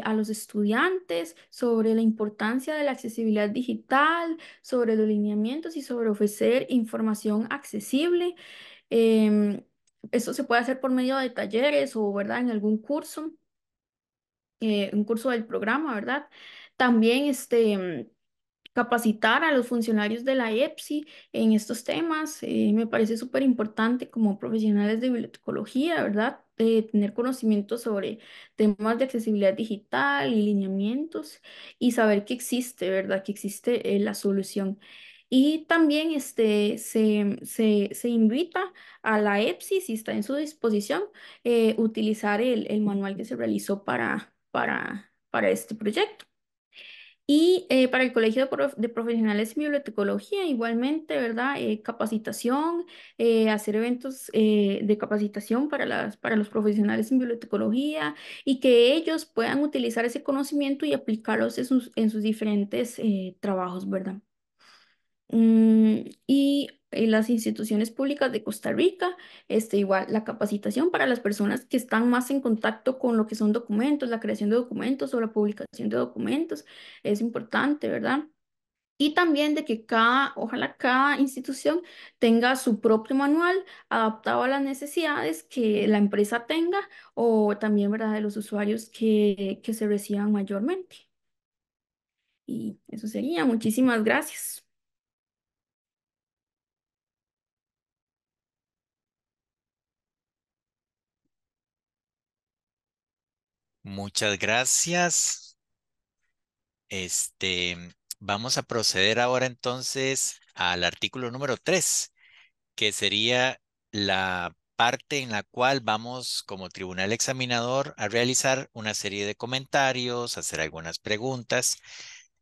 a los estudiantes sobre la importancia de la accesibilidad digital, sobre los lineamientos y sobre ofrecer información accesible. Em, Esto se puede hacer por medio de talleres o, ¿verdad?, en algún curso, un curso del programa, ¿verdad? También capacitar a los funcionarios de la EPSI en estos temas. Me parece súper importante como profesionales de bibliotecología, ¿verdad? Tener conocimiento sobre temas de accesibilidad digital y lineamientos y saber que existe, ¿verdad? Que existe la solución. Y también se invita a la EPSI, si está en su disposición, utilizar el manual que se realizó para este proyecto. Y para el Colegio de Profesionales en Bibliotecología, igualmente, ¿verdad? Capacitación, hacer eventos de capacitación para los profesionales en bibliotecología y que ellos puedan utilizar ese conocimiento y aplicarlos en sus diferentes trabajos, ¿verdad? Y en las instituciones públicas de Costa Rica, igual la capacitación para las personas que están más en contacto con lo que son documentos, la creación de documentos o la publicación de documentos, es importante, ¿verdad? Y también de que ojalá cada institución tenga su propio manual adaptado a las necesidades que la empresa tenga o también, ¿verdad?, de los usuarios que se reciban mayormente. Y eso sería. Muchísimas gracias. Muchas gracias. Este, Vamos a proceder ahora entonces al artículo número 3, que sería la parte en la cual vamos como tribunal examinador a realizar una serie de comentarios, hacer algunas preguntas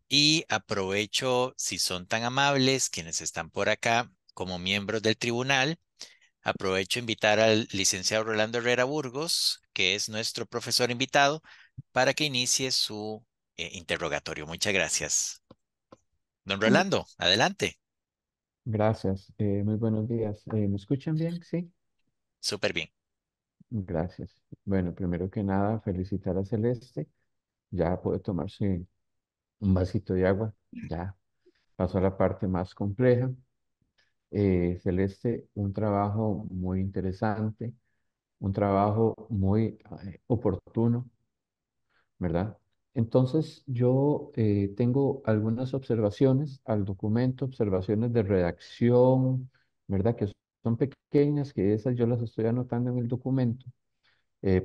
y aprovecho, si son tan amables, quienes están por acá como miembros del tribunal, aprovecho a invitar al licenciado Rolando Herrera Burgos, que es nuestro profesor invitado, para que inicie su interrogatorio. Muchas gracias. Don Mm, Rolando, adelante. Gracias, muy buenos días. ¿Me escuchan bien? Sí, Súper bien. gracias. Bueno, primero que nada, felicitar a Celeste. Ya puede tomarse un vasito de agua. Ya pasó a la parte más compleja. Celeste, un trabajo muy interesante, un trabajo muy oportuno, ¿verdad? Entonces, yo tengo algunas observaciones al documento, observaciones de redacción, ¿verdad? Que son pequeñas, que esas yo las estoy anotando en el documento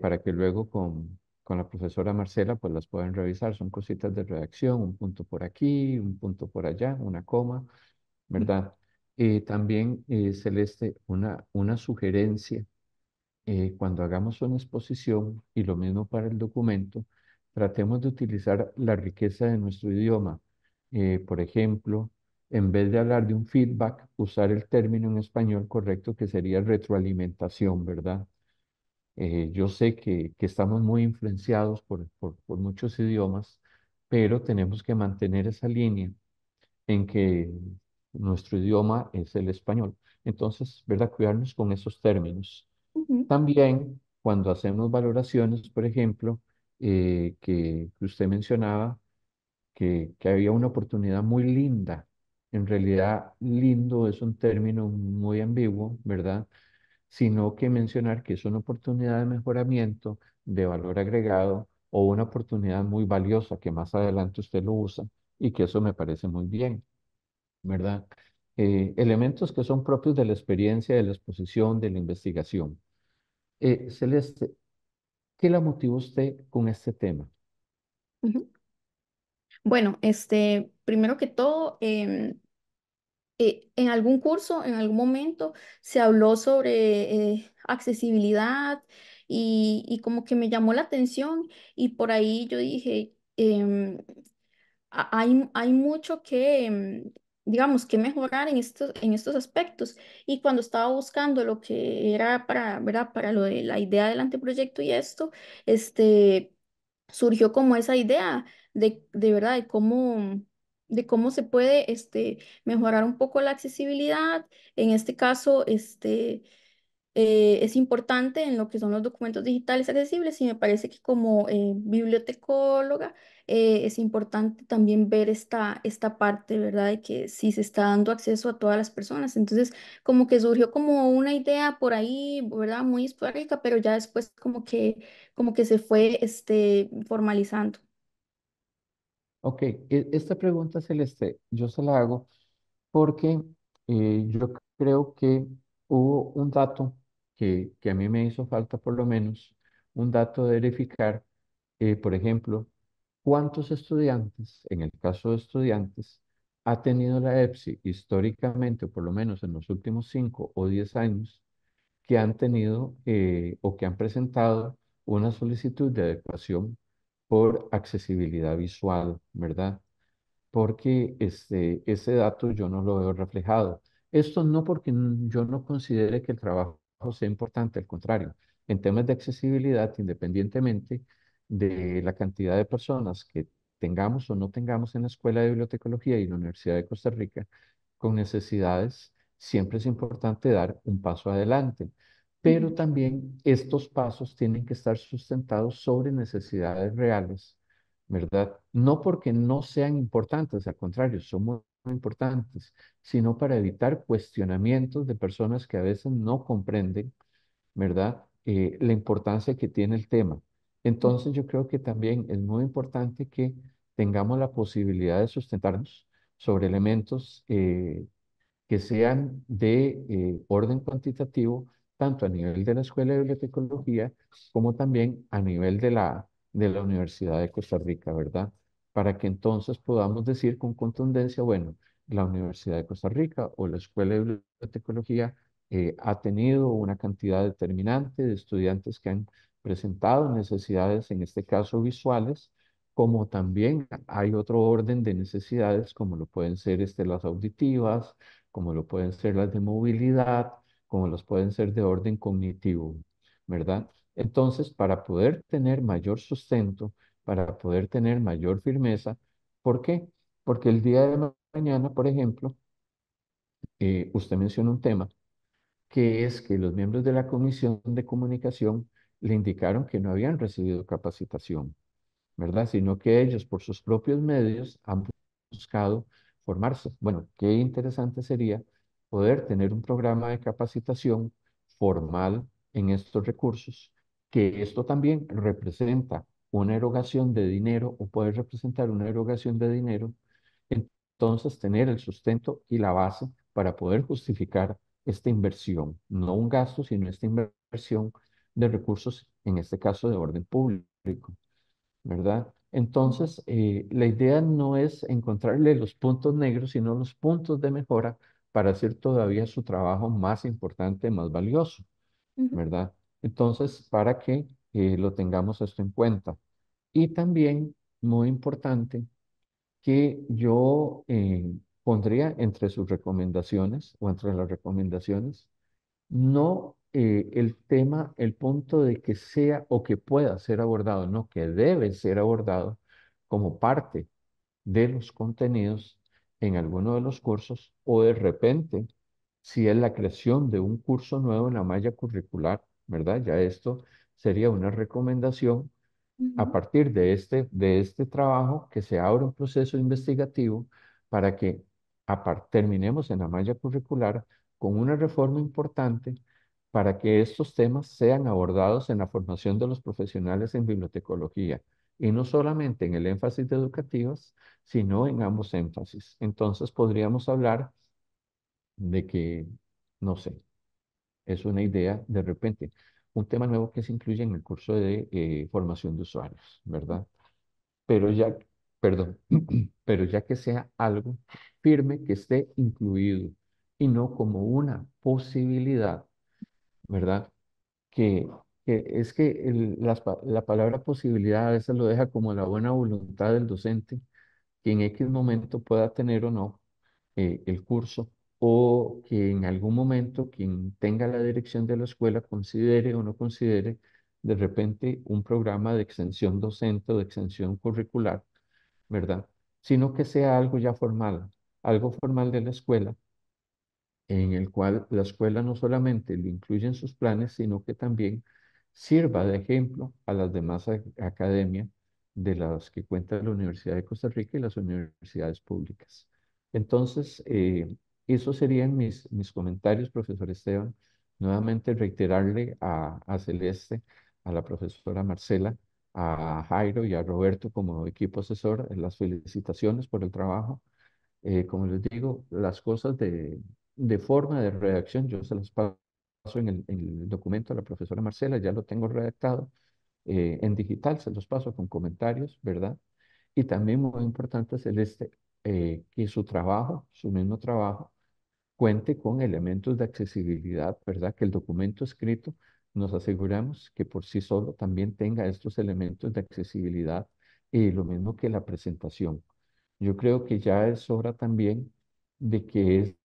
para que luego con la profesora Marcela pues las puedan revisar. Son cositas de redacción, un punto por aquí, un punto por allá, una coma, ¿verdad? También, Celeste, una sugerencia cuando hagamos una exposición, y lo mismo para el documento, tratemos de utilizar la riqueza de nuestro idioma. Por ejemplo, en vez de hablar de un feedback, usar el término en español correcto que sería retroalimentación, ¿verdad? Yo sé que estamos muy influenciados por muchos idiomas, pero tenemos que mantener esa línea en que nuestro idioma es el español. Entonces, ¿verdad? Cuidarnos con esos términos. ujú, También cuando hacemos valoraciones, por ejemplo, que usted mencionaba que había una oportunidad muy linda. En realidad, lindo es un término muy ambiguo, ¿verdad? Sino que mencionar que es una oportunidad de mejoramiento, de valor agregado o una oportunidad muy valiosa que más adelante usted lo usa y que eso me parece muy bien, ¿verdad? Elementos que son propios de la experiencia, de la exposición, de la investigación. Celeste, ¿qué la motivó usted con este tema? ujú. Bueno, primero que todo, en algún curso, en algún momento, se habló sobre accesibilidad y como que me llamó la atención y por ahí yo dije, hay mucho que, digamos, que mejorar en estos aspectos. Y cuando estaba buscando lo que era para, ¿verdad?, para lo de la idea del anteproyecto y esto, este, surgió como esa idea de verdad, de cómo. de cómo se puede mejorar un poco la accesibilidad. En este caso, es importante en lo que son los documentos digitales accesibles y me parece que como bibliotecóloga es importante también ver esta parte, ¿verdad? De que si se está dando acceso a todas las personas. Entonces, como que surgió como una idea por ahí, ¿verdad? Muy esporádica, pero ya después como que se fue formalizando. Ok, esta pregunta, Celeste, yo se la hago porque yo creo que hubo un dato que a mí me hizo falta por lo menos, un dato de verificar, por ejemplo, cuántos estudiantes, en el caso de estudiantes, ha tenido la EPSI históricamente, o por lo menos en los últimos 5 o 10 años, que han tenido o que han presentado una solicitud de adecuación por accesibilidad visual, ¿verdad? Porque ese dato yo no lo veo reflejado. Esto no porque yo no considere que el trabajo sea importante, al contrario, en temas de accesibilidad, independientemente de la cantidad de personas que tengamos o no tengamos en la Escuela de Bibliotecología y en la Universidad de Costa Rica con necesidades, siempre es importante dar un paso adelante. Pero Ujú, también estos pasos tienen que estar sustentados sobre necesidades reales, ¿verdad? No porque no sean importantes, al contrario, son muy importantes, sino para evitar cuestionamientos de personas que a veces no comprenden, ¿verdad? La importancia que tiene el tema. Entonces yo creo que también es muy importante que tengamos la posibilidad de sustentarnos sobre elementos que sean de orden cuantitativo, tanto a nivel de la Escuela de Bibliotecología como también a nivel de la Universidad de Costa Rica, ¿verdad? Para que entonces podamos decir con contundencia, bueno, la Universidad de Costa Rica o la Escuela de Bibliotecología ha tenido una cantidad determinante de estudiantes que han presentado necesidades, en este caso visuales, como también hay otro orden de necesidades, como lo pueden ser las auditivas, como lo pueden ser las de movilidad, como los pueden ser de orden cognitivo, ¿verdad? Entonces, para poder tener mayor sustento, para poder tener mayor firmeza, ¿por qué? Porque el día de mañana, por ejemplo, usted menciona un tema que es que los miembros de la Comisión de Comunicación le indicaron que no habían recibido capacitación, ¿verdad? Sino que ellos por sus propios medios han buscado formarse. Bueno, qué interesante sería poder tener un programa de capacitación formal en estos recursos, que esto también representa una erogación de dinero o puede representar una erogación de dinero, entonces tener el sustento y la base para poder justificar esta inversión, no un gasto, sino esta inversión de recursos, en este caso de orden público. ¿Verdad? Entonces, la idea no es encontrarle los puntos negros, sino los puntos de mejora para hacer todavía su trabajo más importante, más valioso, ujú, ¿verdad? Entonces, para que lo tengamos esto en cuenta. Y también, muy importante, que yo pondría entre sus recomendaciones o entre las recomendaciones, no el tema, el punto de que sea o que pueda ser abordado, no, que debe ser abordado como parte de los contenidos en alguno de los cursos o de repente, si es la creación de un curso nuevo en la malla curricular, ¿verdad? Ya esto sería una recomendación a ujú, partir de este trabajo que se abra un proceso investigativo para que terminemos en la malla curricular con una reforma importante para que estos temas sean abordados en la formación de los profesionales en bibliotecología y no solamente en el énfasis de educativas, sino en ambos énfasis. Entonces podríamos hablar de que, no sé, es una idea de repente, un tema nuevo que se incluye en el curso de formación de usuarios, ¿verdad? Pero ya, perdón, pero ya que sea algo firme que esté incluido y no como una posibilidad, ¿verdad? Que, que es que la palabra posibilidad a veces lo deja como la buena voluntad del docente, que en X momento pueda tener o no el curso, o que en algún momento quien tenga la dirección de la escuela considere o no considere de repente un programa de extensión docente o de extensión curricular, ¿verdad? sino que sea algo formal de la escuela, en el cual la escuela no solamente lo incluye en sus planes, sino que también sirva de ejemplo a las demás academias de las que cuenta la Universidad de Costa Rica y las universidades públicas. Entonces, esos serían mis comentarios, profesor Esteban. Nuevamente reiterarle a Celeste, a la profesora Marcela, a Jairo y a Roberto como equipo asesor, las felicitaciones por el trabajo. Como les digo, las cosas de forma de redacción, yo se las paso en el documento a la profesora Marcela, ya lo tengo redactado. En digital se los paso con comentarios, ¿verdad? Y también muy importante, Celeste, que su trabajo, su mismo trabajo, cuente con elementos de accesibilidad, ¿verdad? Que el documento escrito nos aseguramos que por sí solo también tenga estos elementos de accesibilidad y lo mismo que la presentación. Yo creo que ya es hora también de que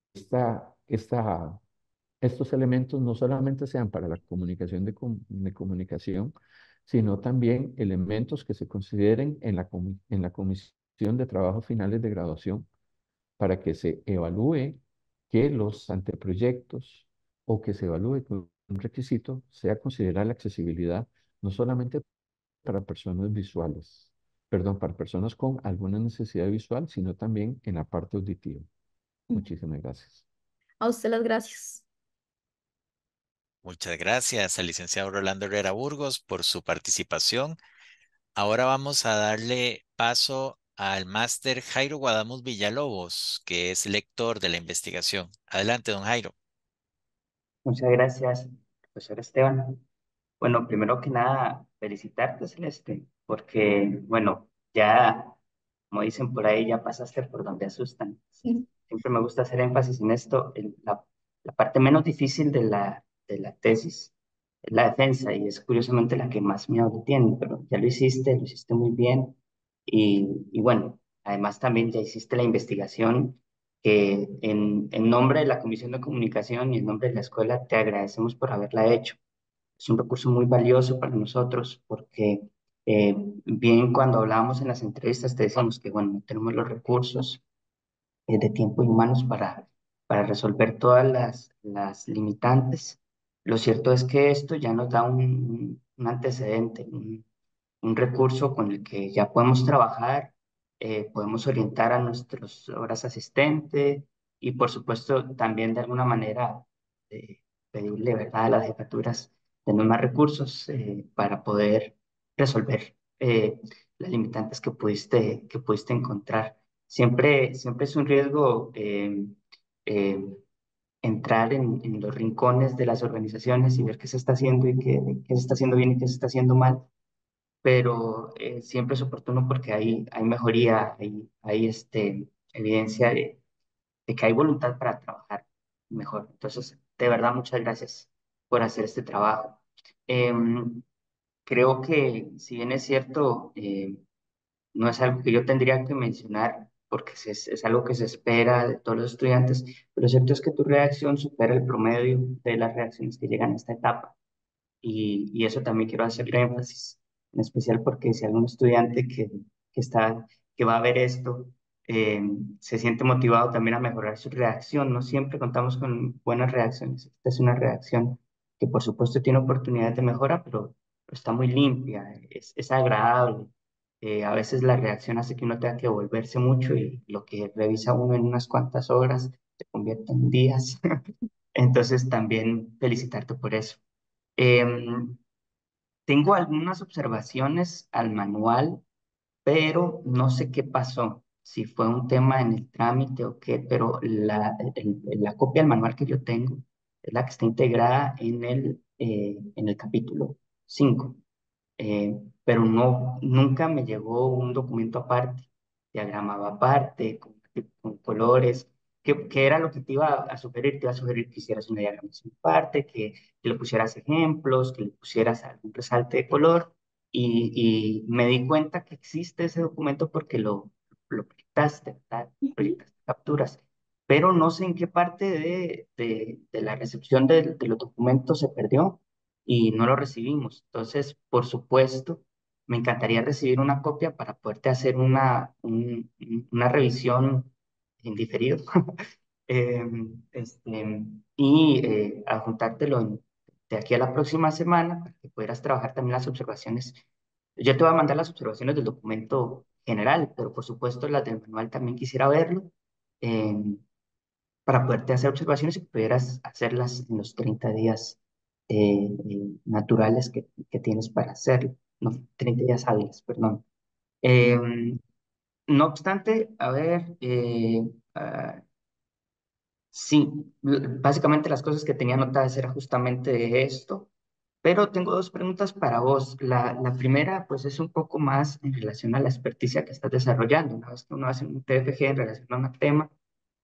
estos elementos no solamente sean para la comunicación de comunicación, sino también elementos que se consideren en la comisión de trabajos finales de graduación para que se evalúe que los anteproyectos o que se evalúe que un requisito sea considerar la accesibilidad no solamente para personas visuales, perdón, para personas con alguna necesidad visual, sino también en la parte auditiva. Mm. Muchísimas gracias. A usted las gracias. Muchas gracias al licenciado Rolando Herrera Burgos por su participación. Ahora vamos a darle paso al máster Jairo Guadamus Villalobos, que es lector de la investigación. Adelante, don Jairo. Muchas gracias, profesor Esteban. Bueno, primero que nada, felicitarte, Celeste, porque, bueno, ya, como dicen por ahí, ya pasaste por donde asustan. Mm. Siempre me gusta hacer énfasis en esto. La parte menos difícil de la tesis es la defensa y es curiosamente la que más miedo le tiene, pero ya lo hiciste muy bien. Y bueno, además también ya hiciste la investigación que en nombre de la Comisión de Comunicación y en nombre de la escuela te agradecemos por haberla hecho. Es un recurso muy valioso para nosotros porque bien cuando hablábamos en las entrevistas te decíamos que bueno, no tenemos los recursos de tiempo y humanos para resolver todas las limitantes. Lo cierto es que esto ya nos da un antecedente, un recurso con el que ya podemos trabajar, podemos orientar a nuestros horas asistentes y por supuesto también de alguna manera pedirle, ¿verdad?, a las jefaturas tener más recursos para poder resolver las limitantes que pudiste encontrar. Siempre es un riesgo eh, entrar en los rincones de las organizaciones y ver qué se está haciendo y qué se está haciendo bien y qué se está haciendo mal, pero siempre es oportuno porque hay mejoría, hay evidencia de que hay voluntad para trabajar mejor. Entonces, de verdad, muchas gracias por hacer este trabajo. Em, Creo que, si bien es cierto, no es algo que yo tendría que mencionar porque es algo que se espera de todos los estudiantes, pero lo cierto es que tu reacción supera el promedio de las reacciones que llegan a esta etapa y eso también quiero hacerle énfasis, en especial porque si algún estudiante que va a ver esto eh, se siente motivado también a mejorar su reacción, no siempre contamos con buenas reacciones. Esta es una reacción que por supuesto tiene oportunidades de mejora, pero está muy limpia, es agradable. A veces la reacción hace que uno tenga que volverse mucho y lo que revisa uno en unas cuantas horas se convierte en días. Entonces también felicitarte por eso. Em, Tengo algunas observaciones al manual, pero no sé qué pasó, si fue un tema en el trámite o qué, pero la copia del manual que yo tengo es la que está integrada en el capítulo 5, pero no, nunca me llegó un documento aparte, diagramado aparte, con colores, que era lo que te iba a sugerir. Te iba a sugerir que hicieras una diagramación aparte, que le pusieras ejemplos, que le pusieras algún resalte de color, y me di cuenta que existe ese documento porque lo proyectaste, ¿verdad? Ujú. Proyectaste capturas, pero no sé en qué parte de la recepción de los documentos se perdió y no lo recibimos. Entonces, por supuesto, me encantaría recibir una copia para poderte hacer una revisión en diferido. Eh, adjuntártelo de aquí a la próxima semana para que pudieras trabajar también las observaciones. Yo te voy a mandar las observaciones del documento general, pero por supuesto las del manual también quisiera verlo, eh, para poderte hacer observaciones y que pudieras hacerlas en los 30 días naturales que tienes para hacerlo. No, 30 días hábiles, perdón. Eh, no obstante, a ver, sí, básicamente las cosas que tenía anotadas era justamente esto, pero tengo dos preguntas para vos. La primera, pues, es un poco más en relación a la experticia que estás desarrollando. Una vez que uno hace un TFG en relación a un tema,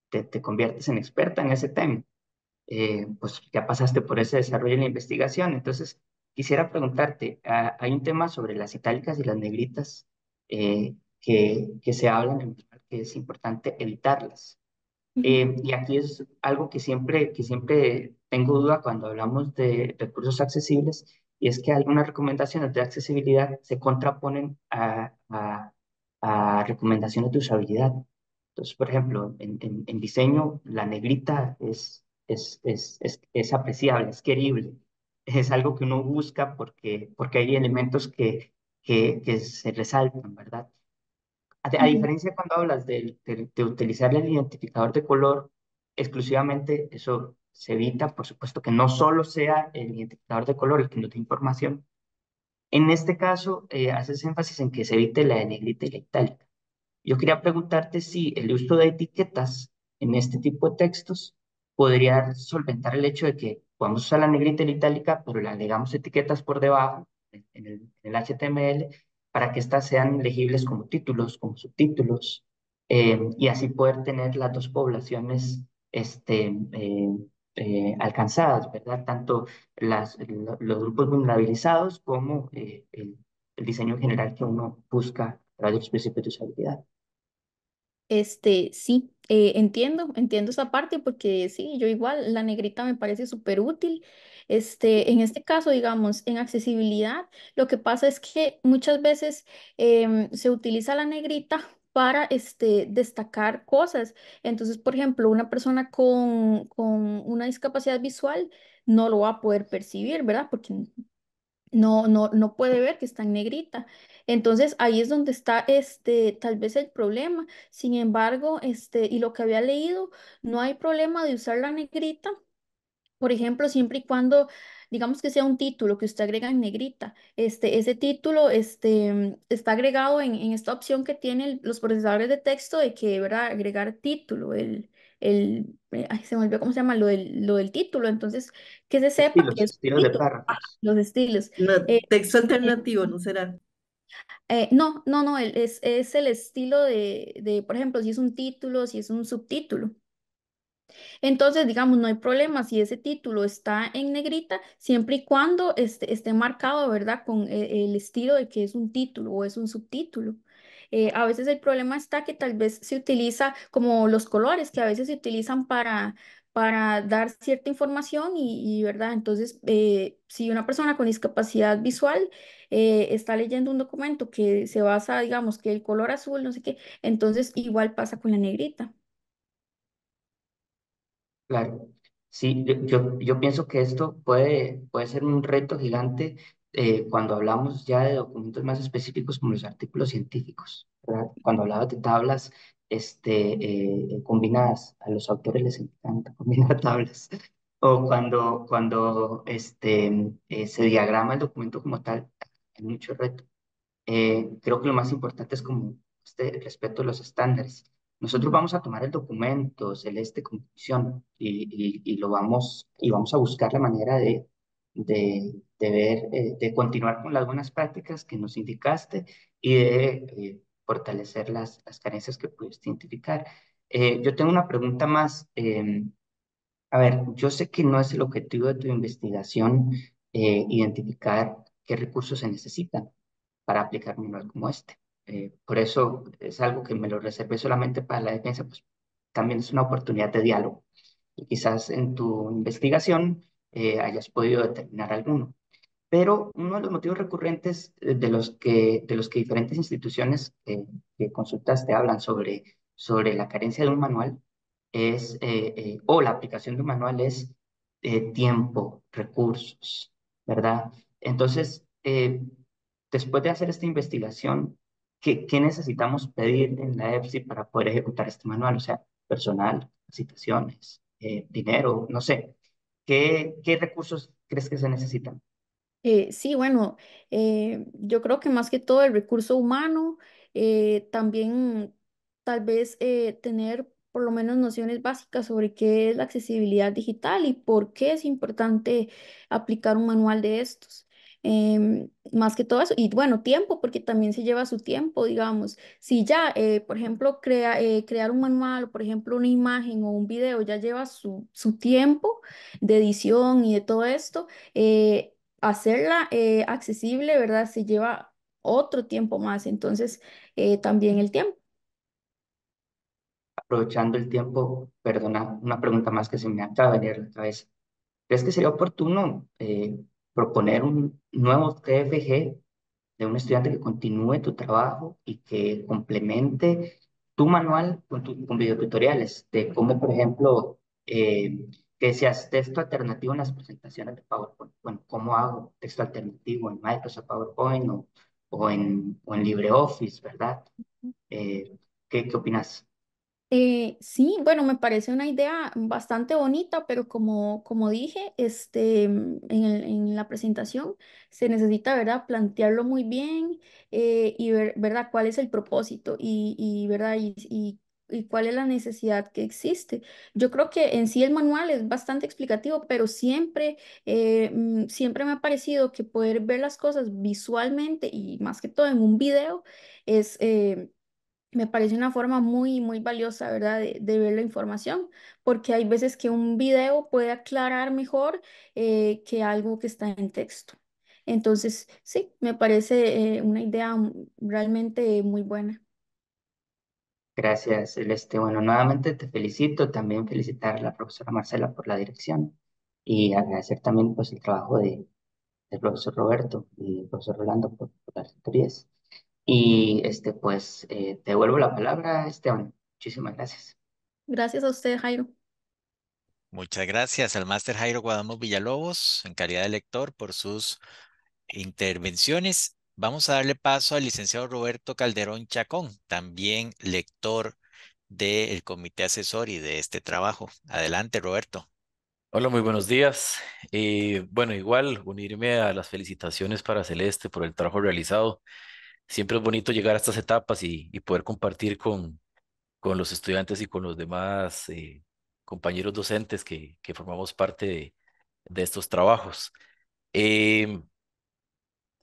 te conviertes en experta en ese tema. Pues ya pasaste por ese desarrollo en la investigación. Entonces, quisiera preguntarte, hay un tema sobre las itálicas y las negritas que se hablan en el manual, que es importante evitarlas. Ujú, Y aquí es algo que siempre tengo duda cuando hablamos de recursos accesibles, y es que algunas recomendaciones de accesibilidad se contraponen a recomendaciones de usabilidad. Entonces, por ejemplo, en diseño, la negrita es apreciable, es querible, es algo que uno busca porque hay elementos que se resaltan, ¿verdad? A ujú. diferencia cuando hablas de utilizar el identificador de color exclusivamente, eso se evita, por supuesto, que no solo sea el identificador de color el que nos dé información. En este caso, haces énfasis en que se evite la de negrita y la itálica. Yo quería preguntarte si el uso de etiquetas en este tipo de textos podría solventar el hecho de que podamos usar la negrita y la itálica, pero le agregamos etiquetas por debajo en el HTML para que éstas sean legibles como títulos, como subtítulos, y así poder tener las dos poblaciones alcanzadas, ¿verdad? Tanto los grupos vulnerabilizados como el diseño en general que uno busca a través de los principios de usabilidad. Sí, entiendo esa parte porque sí, yo igual, la negrita me parece súper útil. En este caso, digamos, en accesibilidad, lo que pasa es que muchas veces se utiliza la negrita para destacar cosas. Entonces, por ejemplo, una persona con una discapacidad visual no lo va a poder percibir, ¿verdad? Porque no puede ver que está en negrita. Entonces ahí es donde está tal vez el problema. Sin embargo, y lo que había leído, no hay problema de usar la negrita, por ejemplo, siempre y cuando, digamos que sea un título que usted agrega en negrita, ese título está agregado en esta opción que tienen los procesadores de texto de que, ¿verdad? Agregar título, ay, se me olvidó cómo se llama, lo del título. Entonces, que se sepa que es un Estilos de título, párrafos. los estilos. No, Eh, texto eh, alternativo, ¿no será? no, es el estilo por ejemplo, si es un título, si es un subtítulo. Entonces, digamos, no hay problema si ese título está en negrita, siempre y cuando esté marcado, ¿verdad? Con el estilo de que es un título o es un subtítulo. A veces el problema está que tal vez se utiliza como los colores, que a veces se utilizan para dar cierta información ¿verdad? Entonces, si una persona con discapacidad visual está leyendo un documento que se basa, digamos, que el color azul, no sé qué, entonces igual pasa con la negrita. Claro, sí, yo pienso que esto puede ser un reto gigante cuando hablamos ya de documentos más específicos como los artículos científicos, ¿verdad? Cuando hablabas de tablas combinadas, a los autores les encanta combinar tablas, o cuando se diagrama el documento como tal, hay mucho reto. Creo que lo más importante es como el respeto a los estándares. Nosotros vamos a tomar el documento celeste como misión y vamos a buscar la manera de ver, de continuar con las buenas prácticas que nos indicaste y de fortalecer las carencias que pudiste identificar. Yo tengo una pregunta más. A ver, yo sé que no es el objetivo de tu investigación identificar qué recursos se necesitan para aplicar un manual como este. Por eso es algo que me lo reservé solamente para la defensa, pues también es una oportunidad de diálogo. Y quizás en tu investigación hayas podido determinar alguno. Pero uno de los motivos recurrentes de los que diferentes instituciones que consultaste hablan sobre la carencia de un manual o la aplicación de un manual es tiempo, recursos, ¿verdad? Entonces, después de hacer esta investigación, ¿qué necesitamos pedir en la EPSI para poder ejecutar este manual? O sea, personal, citaciones, dinero, no sé. ¿Qué recursos crees que se necesitan? Sí, bueno, yo creo que más que todo el recurso humano, también tal vez tener por lo menos nociones básicas sobre qué es la accesibilidad digital y por qué es importante aplicar un manual de estos. Más que todo eso, y bueno, tiempo, porque también se lleva su tiempo, digamos. Si ya, por ejemplo, crear un manual, o por ejemplo, una imagen o un video ya lleva su tiempo de edición y de todo esto. Hacerla accesible, ¿verdad? Se lleva otro tiempo más, entonces también el tiempo. Aprovechando el tiempo, perdona, una pregunta más que se me acaba de venir a la cabeza. ¿Crees que sería oportuno proponer un nuevo TFG de un estudiante que continúe tu trabajo y que complemente tu manual con videotutoriales de cómo, por ejemplo, que seas texto alternativo en las presentaciones de PowerPoint? Bueno, ¿cómo hago texto alternativo en Microsoft PowerPoint o en LibreOffice, ¿verdad? ¿Qué opinas? Sí, bueno, me parece una idea bastante bonita, pero como dije, en la presentación se necesita, ¿verdad?, plantearlo muy bien y ver, ¿verdad?, cuál es el propósito ¿verdad?, y cuál es la necesidad que existe. Yo creo que en sí el manual es bastante explicativo, pero siempre me ha parecido que poder ver las cosas visualmente y más que todo en un video es... me parece una forma muy valiosa, ¿verdad?, de ver la información, porque hay veces que un video puede aclarar mejor que algo que está en texto. Entonces, sí, me parece una idea realmente muy buena. Gracias, Celeste. Bueno, nuevamente te felicito, también felicitar a la profesora Marcela por la dirección y agradecer también pues el trabajo del profesor Roberto y del profesor Rolando por las tutorías. Y pues te devuelvo la palabra, Esteban. Muchísimas gracias. Gracias a usted, Jairo. Muchas gracias al máster Jairo Guadamos Villalobos, en calidad de lector, por sus intervenciones. Vamos a darle paso al licenciado Roberto Calderón Chacón, también lector del comité asesor y de este trabajo. Adelante, Roberto. Hola, muy buenos días. Bueno, igual unirme a las felicitaciones para Celeste por el trabajo realizado. Siempre es bonito llegar a estas etapas y poder compartir con los estudiantes y con los demás compañeros docentes que formamos parte de estos trabajos. Eh,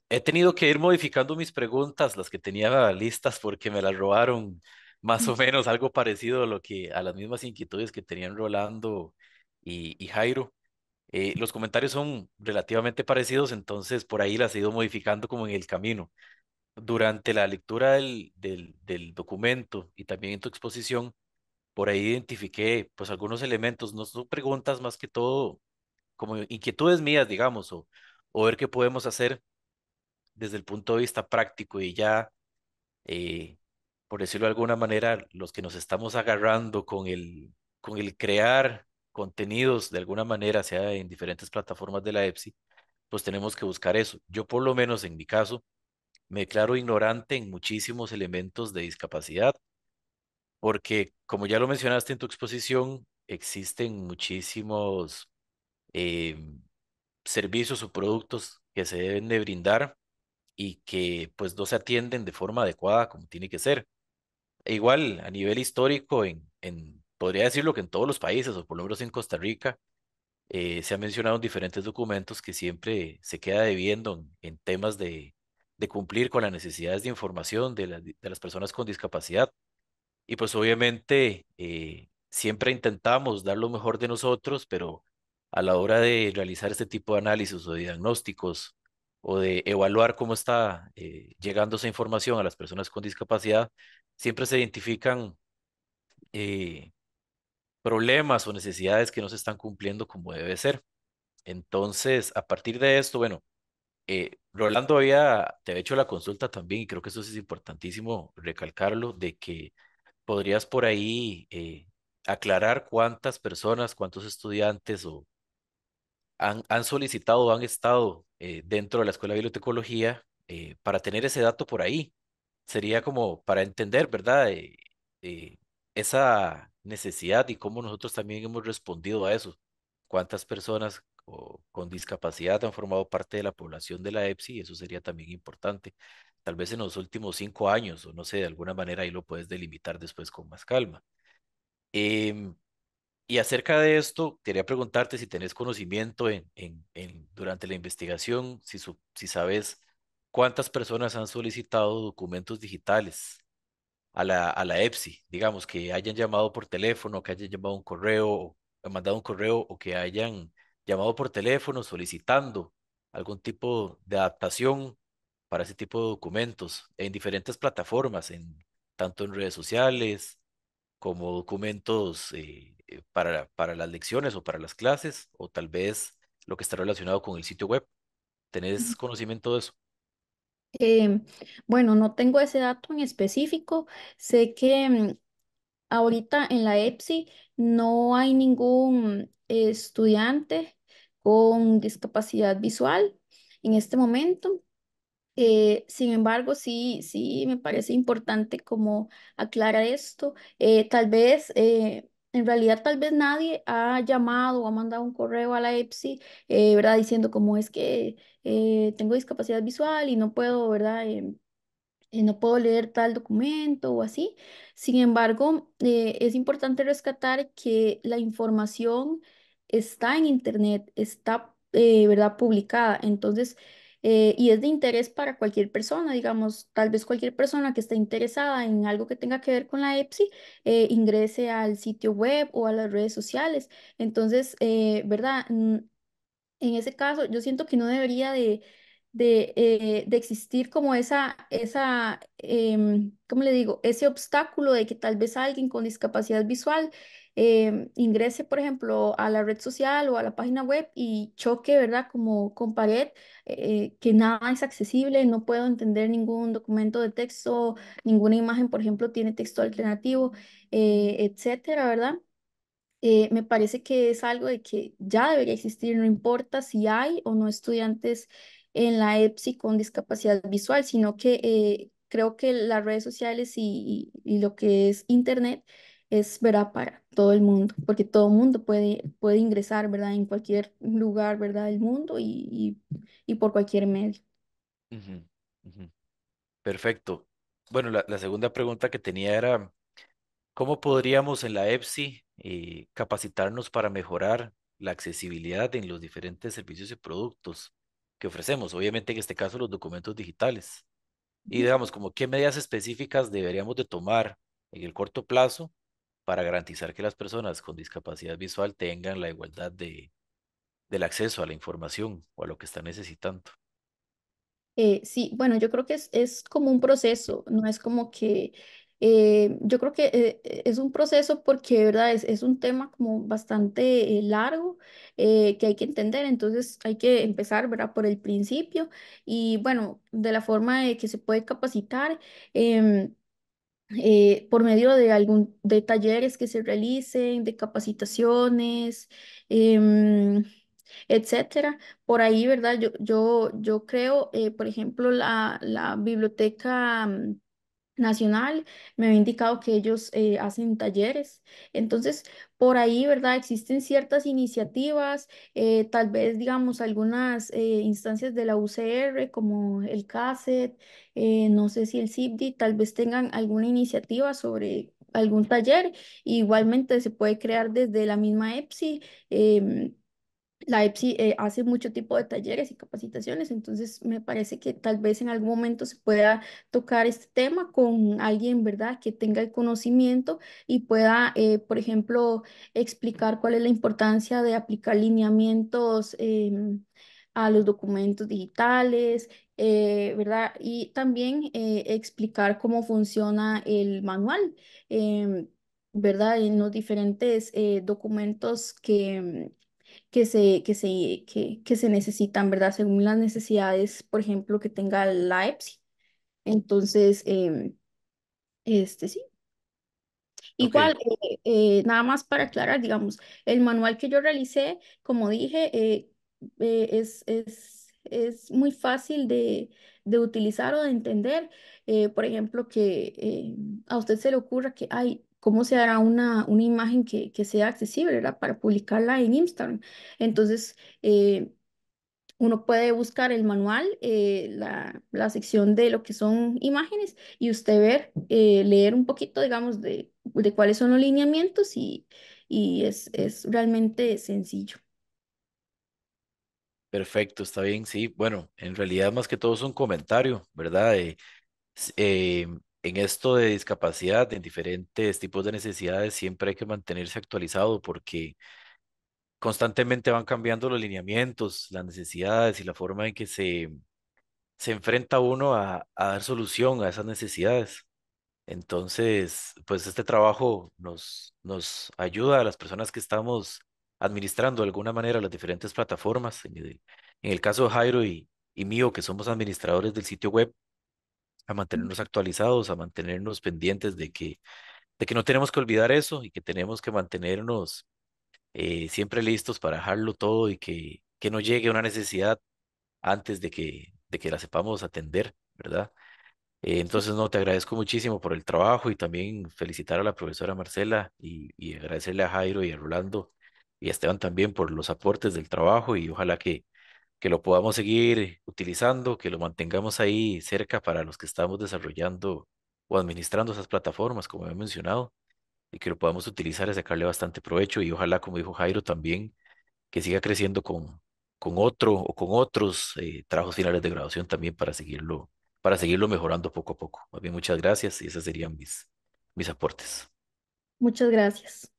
He tenido que ir modificando mis preguntas, las que tenía listas, porque me las robaron más o menos algo parecido a a las mismas inquietudes que tenían Rolando y Jairo. Los comentarios son relativamente parecidos, entonces por ahí las he ido modificando como en el camino. Durante la lectura del documento y también en tu exposición, por ahí identifiqué pues algunos elementos, no son preguntas más que todo como inquietudes mías, digamos, o ver qué podemos hacer desde el punto de vista práctico y ya, eh, por decirlo de alguna manera, los que nos estamos agarrando con el crear contenidos de alguna manera, sea en diferentes plataformas de la EPSI, pues tenemos que buscar eso. Yo por lo menos en mi caso me declaro ignorante en muchísimos elementos de discapacidad, porque como ya lo mencionaste en tu exposición, existen muchísimos eh, servicios o productos que se deben de brindar y que pues no se atienden de forma adecuada como tiene que ser. E igual a nivel histórico, podría decirlo que en todos los países, o por lo menos en Costa Rica, se han mencionado en diferentes documentos que siempre se queda debiendo en temas de cumplir con las necesidades de información de las personas con discapacidad. Y pues obviamente siempre intentamos dar lo mejor de nosotros, pero a la hora de realizar este tipo de análisis o de diagnósticos o de evaluar cómo está llegando esa información a las personas con discapacidad, siempre se identifican eh, problemas o necesidades que no se están cumpliendo como debe ser. Entonces, a partir de esto, bueno, Rolando te había hecho la consulta también y creo que eso sí es importantísimo recalcarlo, de que podrías por ahí aclarar cuántas personas, cuántos estudiantes han solicitado o han estado dentro de la Escuela de Bibliotecología para tener ese dato por ahí. Sería como para entender, ¿verdad? Eh, esa necesidad y cómo nosotros también hemos respondido a eso. ¿Cuántas personas con discapacidad han formado parte de la población de la EPSI? Eso sería también importante. Tal vez en los últimos 5 años, o no sé, de alguna manera ahí lo puedes delimitar después con más calma. Em, y acerca de esto, quería preguntarte si tenés conocimiento durante la investigación, si sabes cuántas personas han solicitado documentos digitales a la EPSI, digamos, que hayan llamado por teléfono, que hayan llamado un correo, o mandado un correo, o que hayan llamado por teléfono solicitando algún tipo de adaptación para ese tipo de documentos en diferentes plataformas, tanto en redes sociales como documentos para las lecciones o para las clases, o tal vez lo que está relacionado con el sitio web. ¿Tenés conocimiento de eso? Em, bueno, no tengo ese dato en específico. Sé que ahorita en la EPSI no hay ningún estudiante con discapacidad visual en este momento. Sin embargo, sí me parece importante como aclarar esto. Tal vez, en realidad, tal vez nadie ha llamado o ha mandado un correo a la EPSI, ¿verdad? Diciendo como es que tengo discapacidad visual y no puedo, ¿verdad? No puedo leer tal documento o así. Sin embargo, es importante rescatar que la información está en Internet, está, ¿verdad?, publicada. Entonces, y es de interés para cualquier persona, digamos, tal vez cualquier persona que esté interesada en algo que tenga que ver con la EPSI, ingrese al sitio web o a las redes sociales. Entonces, ¿verdad? En ese caso, yo siento que no debería de existir como ¿cómo le digo? Ese obstáculo de que tal vez alguien con discapacidad visual ingrese, por ejemplo, a la red social o a la página web y choque, ¿verdad? Como con pared, que nada es accesible, no puedo entender ningún documento de texto, ninguna imagen, por ejemplo, tiene texto alternativo, etcétera, ¿verdad? Me parece que es algo de que ya debería existir, no importa si hay o no estudiantes en la EPSI con discapacidad visual, sino que creo que las redes sociales y lo que es Internet es, ¿verdad?, para todo el mundo, porque todo el mundo puede ingresar, ¿verdad?, en cualquier lugar, ¿verdad?, del mundo y por cualquier medio. Ujú, ujú. Perfecto. Bueno, la segunda pregunta que tenía era, ¿cómo podríamos en la EPSI capacitarnos para mejorar la accesibilidad en los diferentes servicios y productos que ofrecemos? Obviamente, en este caso, los documentos digitales. Y digamos, como qué medidas específicas deberíamos de tomar en el corto plazo para garantizar que las personas con discapacidad visual tengan la igualdad del acceso a la información o a lo que están necesitando. Sí, bueno, yo creo que es como un proceso, no es como que, yo creo que es un proceso porque, ¿verdad? Es un tema como bastante largo que hay que entender, entonces hay que empezar, ¿verdad? Por el principio y bueno, de la forma de que se puede capacitar. Por medio de de talleres que se realicen, de capacitaciones, em, etcétera. Por ahí, ¿verdad? Yo creo, por ejemplo, la biblioteca nacional me había indicado que ellos hacen talleres. Entonces, por ahí, ¿verdad? Existen ciertas iniciativas, tal vez, digamos, algunas instancias de la UCR, como el CASET, no sé si el CIPDI, tal vez tengan alguna iniciativa sobre algún taller. Igualmente se puede crear desde la misma EPSI. La EPSI hace mucho tipo de talleres y capacitaciones, entonces me parece que tal vez en algún momento se pueda tocar este tema con alguien, ¿verdad?, que tenga el conocimiento y pueda, por ejemplo, explicar cuál es la importancia de aplicar lineamientos a los documentos digitales, ¿verdad? Y también explicar cómo funciona el manual, ¿verdad? En los diferentes documentos que se necesitan, ¿verdad? Según las necesidades, por ejemplo, que tenga la EPSI. Entonces, sí. Ok, Igual, nada más para aclarar, digamos, el manual que yo realicé, como dije, es muy fácil de utilizar o de entender. Por ejemplo, que a usted se le ocurra que, ay, ¿cómo se hará una imagen que sea accesible, ¿verdad? Para publicarla en Instagram. Entonces, uno puede buscar el manual, la sección de lo que son imágenes y usted ver, leer un poquito, digamos, de cuáles son los lineamientos y es realmente sencillo. perfecto, está bien, sí. Bueno, en realidad más que todo es un comentario, ¿verdad? En esto de discapacidad, en diferentes tipos de necesidades, siempre hay que mantenerse actualizado porque constantemente van cambiando los lineamientos, las necesidades y la forma en que se enfrenta uno a dar solución a esas necesidades. Entonces, pues este trabajo nos ayuda a las personas que estamos administrando de alguna manera las diferentes plataformas. En el caso de Jairo y mío, que somos administradores del sitio web, a mantenernos actualizados, a mantenernos pendientes de que no tenemos que olvidar eso y que tenemos que mantenernos siempre listos para dejarlo todo y que no llegue una necesidad antes de que la sepamos atender, ¿verdad? Entonces, no, te agradezco muchísimo por el trabajo y también felicitar a la profesora Marcela y agradecerle a Jairo y a Rolando y a Esteban también por los aportes del trabajo y ojalá que lo podamos seguir utilizando, que lo mantengamos ahí cerca para los que estamos desarrollando o administrando esas plataformas, como he mencionado, y que lo podamos utilizar y sacarle bastante provecho y ojalá, como dijo Jairo, también que siga creciendo con otro o con otros trabajos finales de graduación también para seguirlo mejorando poco a poco. Más bien, muchas gracias y esos serían mis aportes. Muchas gracias.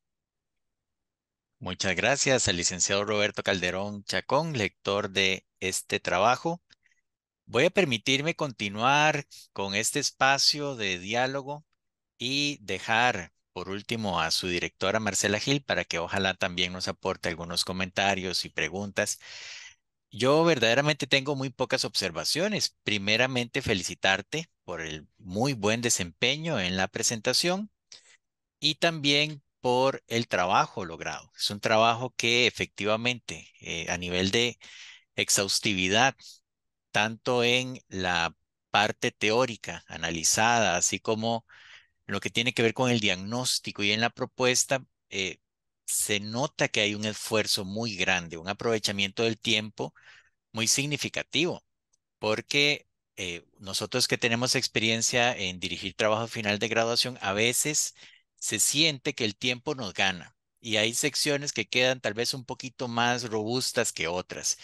Muchas gracias al licenciado Roberto Calderón Chacón, lector de este trabajo. Voy a permitirme continuar con este espacio de diálogo y dejar por último a su directora Marcela Gil para que ojalá también nos aporte algunos comentarios y preguntas. Yo verdaderamente tengo muy pocas observaciones. Primeramente, felicitarte por el muy buen desempeño en la presentación y también por el trabajo logrado. Es un trabajo que efectivamente a nivel de exhaustividad, tanto en la parte teórica analizada, así como lo que tiene que ver con el diagnóstico y en la propuesta, se nota que hay un esfuerzo muy grande, un aprovechamiento del tiempo muy significativo, porque nosotros que tenemos experiencia en dirigir trabajo final de graduación, a veces se siente que el tiempo nos gana y hay secciones que quedan tal vez un poquito más robustas que otras.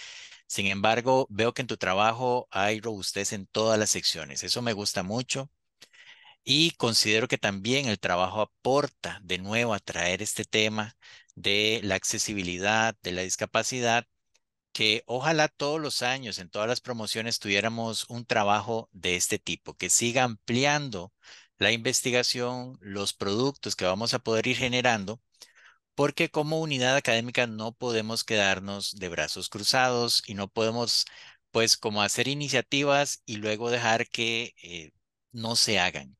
Sin embargo, veo que en tu trabajo hay robustez en todas las secciones. Eso me gusta mucho. Y considero que también el trabajo aporta de nuevo a traer este tema de la accesibilidad, de la discapacidad, que ojalá todos los años en todas las promociones tuviéramos un trabajo de este tipo, que siga ampliando la investigación, los productos que vamos a poder ir generando, porque como unidad académica no podemos quedarnos de brazos cruzados y no podemos, pues, como hacer iniciativas y luego dejar que no se hagan.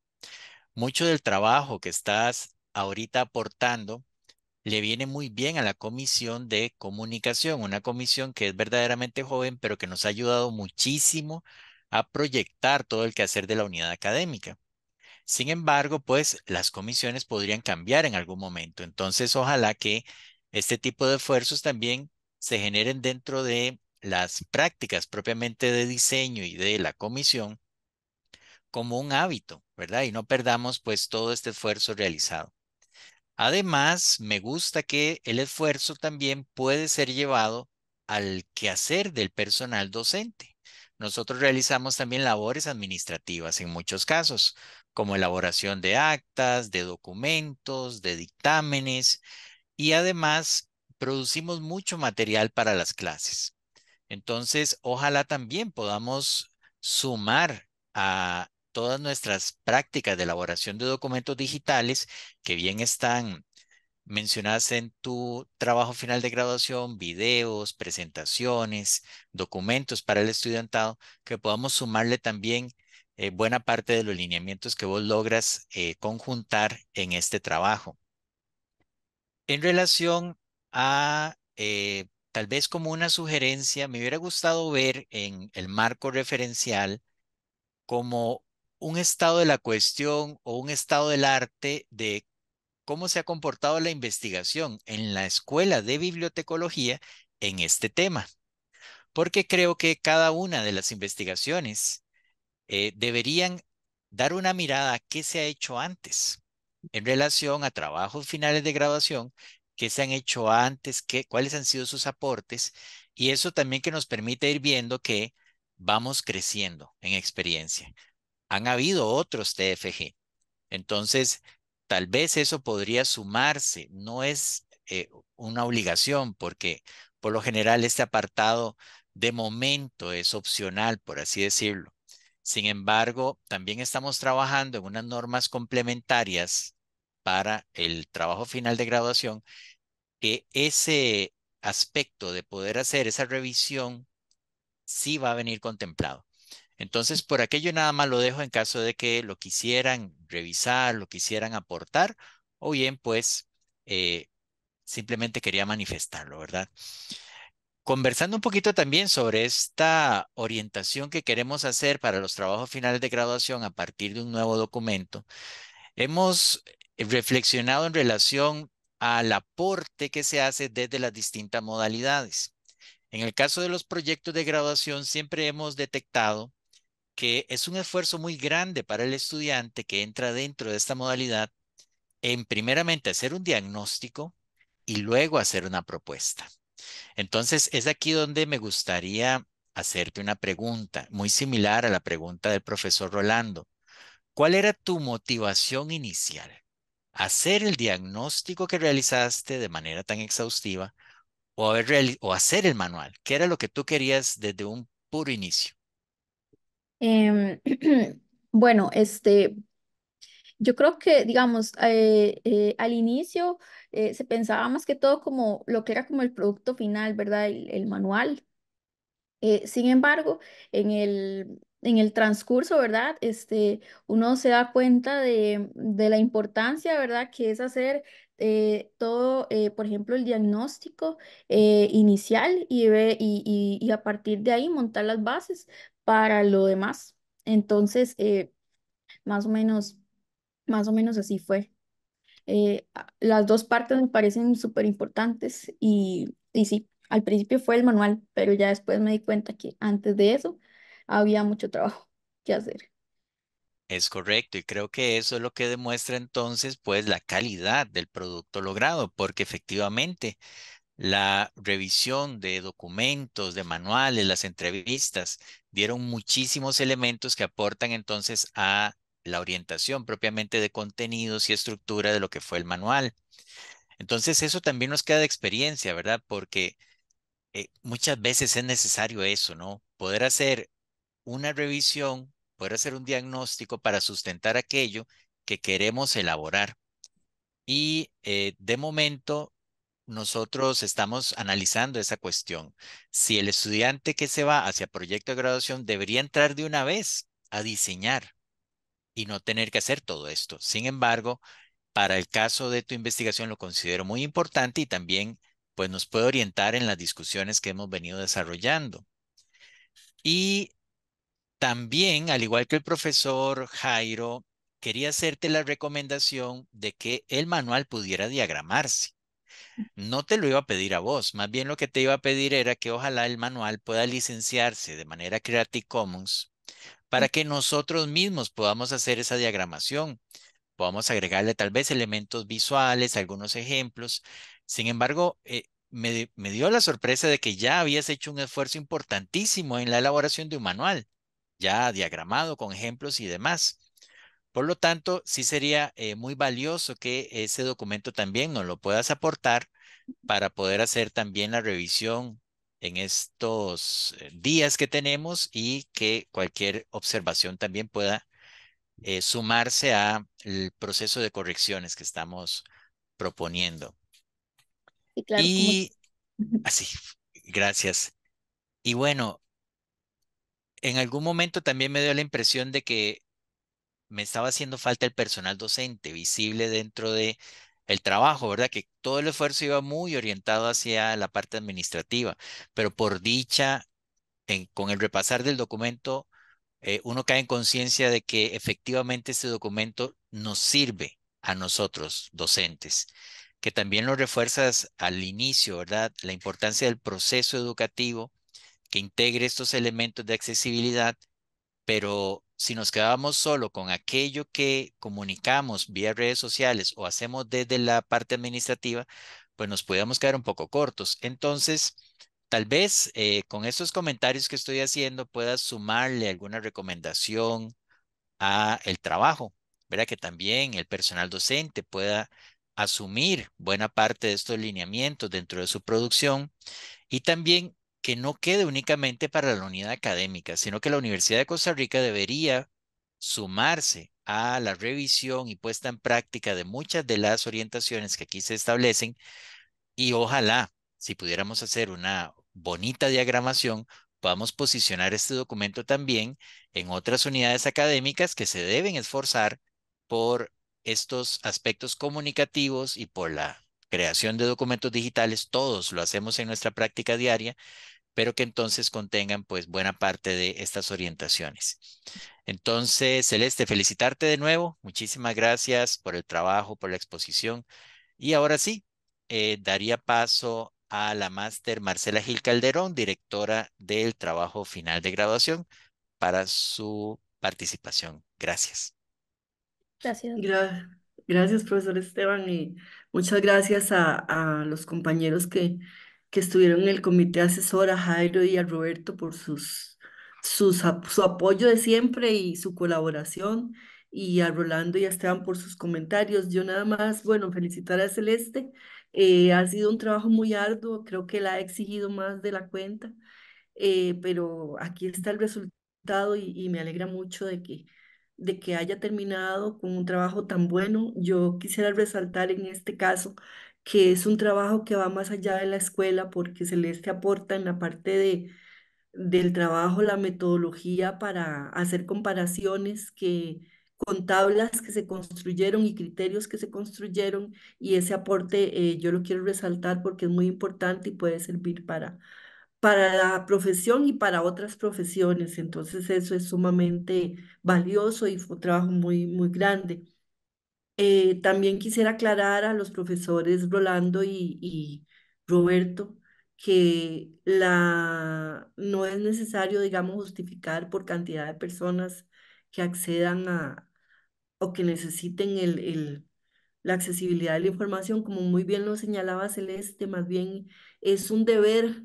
Mucho del trabajo que estás ahorita aportando le viene muy bien a la comisión de comunicación, una comisión que es verdaderamente joven, pero que nos ha ayudado muchísimo a proyectar todo el quehacer de la unidad académica. Sin embargo, pues las comisiones podrían cambiar en algún momento. Entonces, ojalá que este tipo de esfuerzos también se generen dentro de las prácticas propiamente de diseño y de la comisión como un hábito, ¿verdad? Y no perdamos pues todo este esfuerzo realizado. Además, me gusta que el esfuerzo también puede ser llevado al quehacer del personal docente. Nosotros realizamos también labores administrativas en muchos casos, como elaboración de actas, de documentos, de dictámenes y además producimos mucho material para las clases. Entonces, ojalá también podamos sumar a todas nuestras prácticas de elaboración de documentos digitales que bien están mencionas en tu trabajo final de graduación videos, presentaciones, documentos para el estudiantado, que podamos sumarle también buena parte de los lineamientos que vos logras conjuntar en este trabajo. En relación a tal vez como una sugerencia, me hubiera gustado ver en el marco referencial como un estado de la cuestión o un estado del arte de cómo se ha comportado la investigación en la escuela de bibliotecología en este tema, porque creo que cada una de las investigaciones deberían dar una mirada a qué se ha hecho antes en relación a trabajos finales de graduación, qué se han hecho antes, cuáles han sido sus aportes, y eso también que nos permite ir viendo que vamos creciendo en experiencia. Han habido otros TFG, entonces tal vez eso podría sumarse, no es una obligación, porque por lo general este apartado de momento es opcional, por así decirlo. Sin embargo, también estamos trabajando en unas normas complementarias para el trabajo final de graduación, que ese aspecto de poder hacer esa revisión sí va a venir contemplado. Entonces, por aquello nada más lo dejo en caso de que lo quisieran revisar, lo quisieran aportar, o bien, pues, eh, simplemente quería manifestarlo, ¿verdad? Conversando un poquito también sobre esta orientación que queremos hacer para los trabajos finales de graduación a partir de un nuevo documento, hemos reflexionado en relación al aporte que se hace desde las distintas modalidades. En el caso de los proyectos de graduación, siempre hemos detectado que es un esfuerzo muy grande para el estudiante que entra dentro de esta modalidad en primeramente hacer un diagnóstico y luego hacer una propuesta. Entonces, es aquí donde me gustaría hacerte una pregunta muy similar a la pregunta del profesor Rolando. ¿Cuál era tu motivación inicial? ¿Hacer el diagnóstico que realizaste de manera tan exhaustiva o, o hacer el manual? ¿Qué era lo que tú querías desde un puro inicio? Em, bueno, yo creo que, digamos, al inicio se pensaba más que todo como lo que era como el producto final, ¿verdad? El manual. Sin embargo, en el transcurso, ¿verdad? Uno se da cuenta de la importancia, ¿verdad? Que es hacer todo, por ejemplo, el diagnóstico inicial y a partir de ahí montar las bases para lo demás. Entonces, más o menos, más o menos así fue. Las dos partes me parecen súper importantes y sí, al principio fue el manual, pero ya después me di cuenta que antes de eso había mucho trabajo que hacer. Es correcto, y creo que eso es lo que demuestra entonces, pues, la calidad del producto logrado, porque efectivamente la revisión de documentos, de manuales, las entrevistas, dieron muchísimos elementos que aportan entonces a la orientación propiamente de contenidos y estructura de lo que fue el manual. Entonces, eso también nos queda de experiencia, ¿verdad? Porque muchas veces es necesario eso, ¿no? Poder hacer una revisión, poder hacer un diagnóstico para sustentar aquello que queremos elaborar. Y de momento, nosotros estamos analizando esa cuestión. Si el estudiante que se va hacia proyecto de graduación debería entrar de una vez a diseñar y no tener que hacer todo esto. Sin embargo, para el caso de tu investigación lo considero muy importante y también pues nos puede orientar en las discusiones que hemos venido desarrollando. Y también, al igual que el profesor Jairo, quería hacerte la recomendación de que el manual pudiera diagramarse. No te lo iba a pedir a vos, más bien lo que te iba a pedir era que ojalá el manual pueda licenciarse de manera Creative Commons para que nosotros mismos podamos hacer esa diagramación, podamos agregarle tal vez elementos visuales, algunos ejemplos. Sin embargo, me dio la sorpresa de que ya habías hecho un esfuerzo importantísimo en la elaboración de un manual, ya diagramado con ejemplos y demás. Por lo tanto, sí sería muy valioso que ese documento también nos lo puedas aportar para poder hacer también la revisión en estos días que tenemos y que cualquier observación también pueda sumarse a el proceso de correcciones que estamos proponiendo. Y claro, como... Y así, gracias. Y bueno, en algún momento también me dio la impresión de que me estaba haciendo falta el personal docente visible dentro de el trabajo, ¿verdad? Que todo el esfuerzo iba muy orientado hacia la parte administrativa, pero por dicha, con el repasar del documento, uno cae en conciencia de que efectivamente este documento nos sirve a nosotros, docentes, que también lo refuerzas al inicio, ¿verdad? La importancia del proceso educativo que integre estos elementos de accesibilidad, pero si nos quedábamos solo con aquello que comunicamos vía redes sociales o hacemos desde la parte administrativa, pues nos podíamos quedar un poco cortos. Entonces, tal vez con estos comentarios que estoy haciendo puedas sumarle alguna recomendación a el trabajo, ¿verdad? Que también el personal docente pueda asumir buena parte de estos lineamientos dentro de su producción y también que no quede únicamente para la unidad académica, sino que la Universidad de Costa Rica debería sumarse a la revisión y puesta en práctica de muchas de las orientaciones que aquí se establecen y ojalá, si pudiéramos hacer una bonita diagramación, podamos posicionar este documento también en otras unidades académicas que se deben esforzar por estos aspectos comunicativos y por la creación de documentos digitales. Todos lo hacemos en nuestra práctica diaria, pero que entonces contengan pues buena parte de estas orientaciones. Entonces, Celeste, felicitarte de nuevo. Muchísimas gracias por el trabajo, por la exposición. Y ahora sí, daría paso a la máster Marcela Gil Calderón, directora del trabajo final de graduación, para su participación. Gracias. Gracias. Gracias, profesor Esteban, y muchas gracias a los compañeros que estuvieron en el comité asesor, a Jairo y a Roberto por su apoyo de siempre y su colaboración, y a Rolando y a Esteban por sus comentarios. Yo nada más, bueno, felicitar a Celeste. Ha sido un trabajo muy arduo, creo que la ha exigido más de la cuenta, pero aquí está el resultado y me alegra mucho de que haya terminado con un trabajo tan bueno. Yo quisiera resaltar en este caso que es un trabajo que va más allá de la escuela porque Celeste aporta en la parte del trabajo la metodología para hacer comparaciones con tablas que se construyeron y criterios que se construyeron, y ese aporte yo lo quiero resaltar porque es muy importante y puede servir para la profesión y para otras profesiones. Entonces eso es sumamente valioso y fue un trabajo muy, muy grande. También quisiera aclarar a los profesores Rolando y Roberto que no es necesario, digamos, justificar por cantidad de personas que accedan o que necesiten la accesibilidad de la información, como muy bien lo señalaba Celeste. Más bien es un deber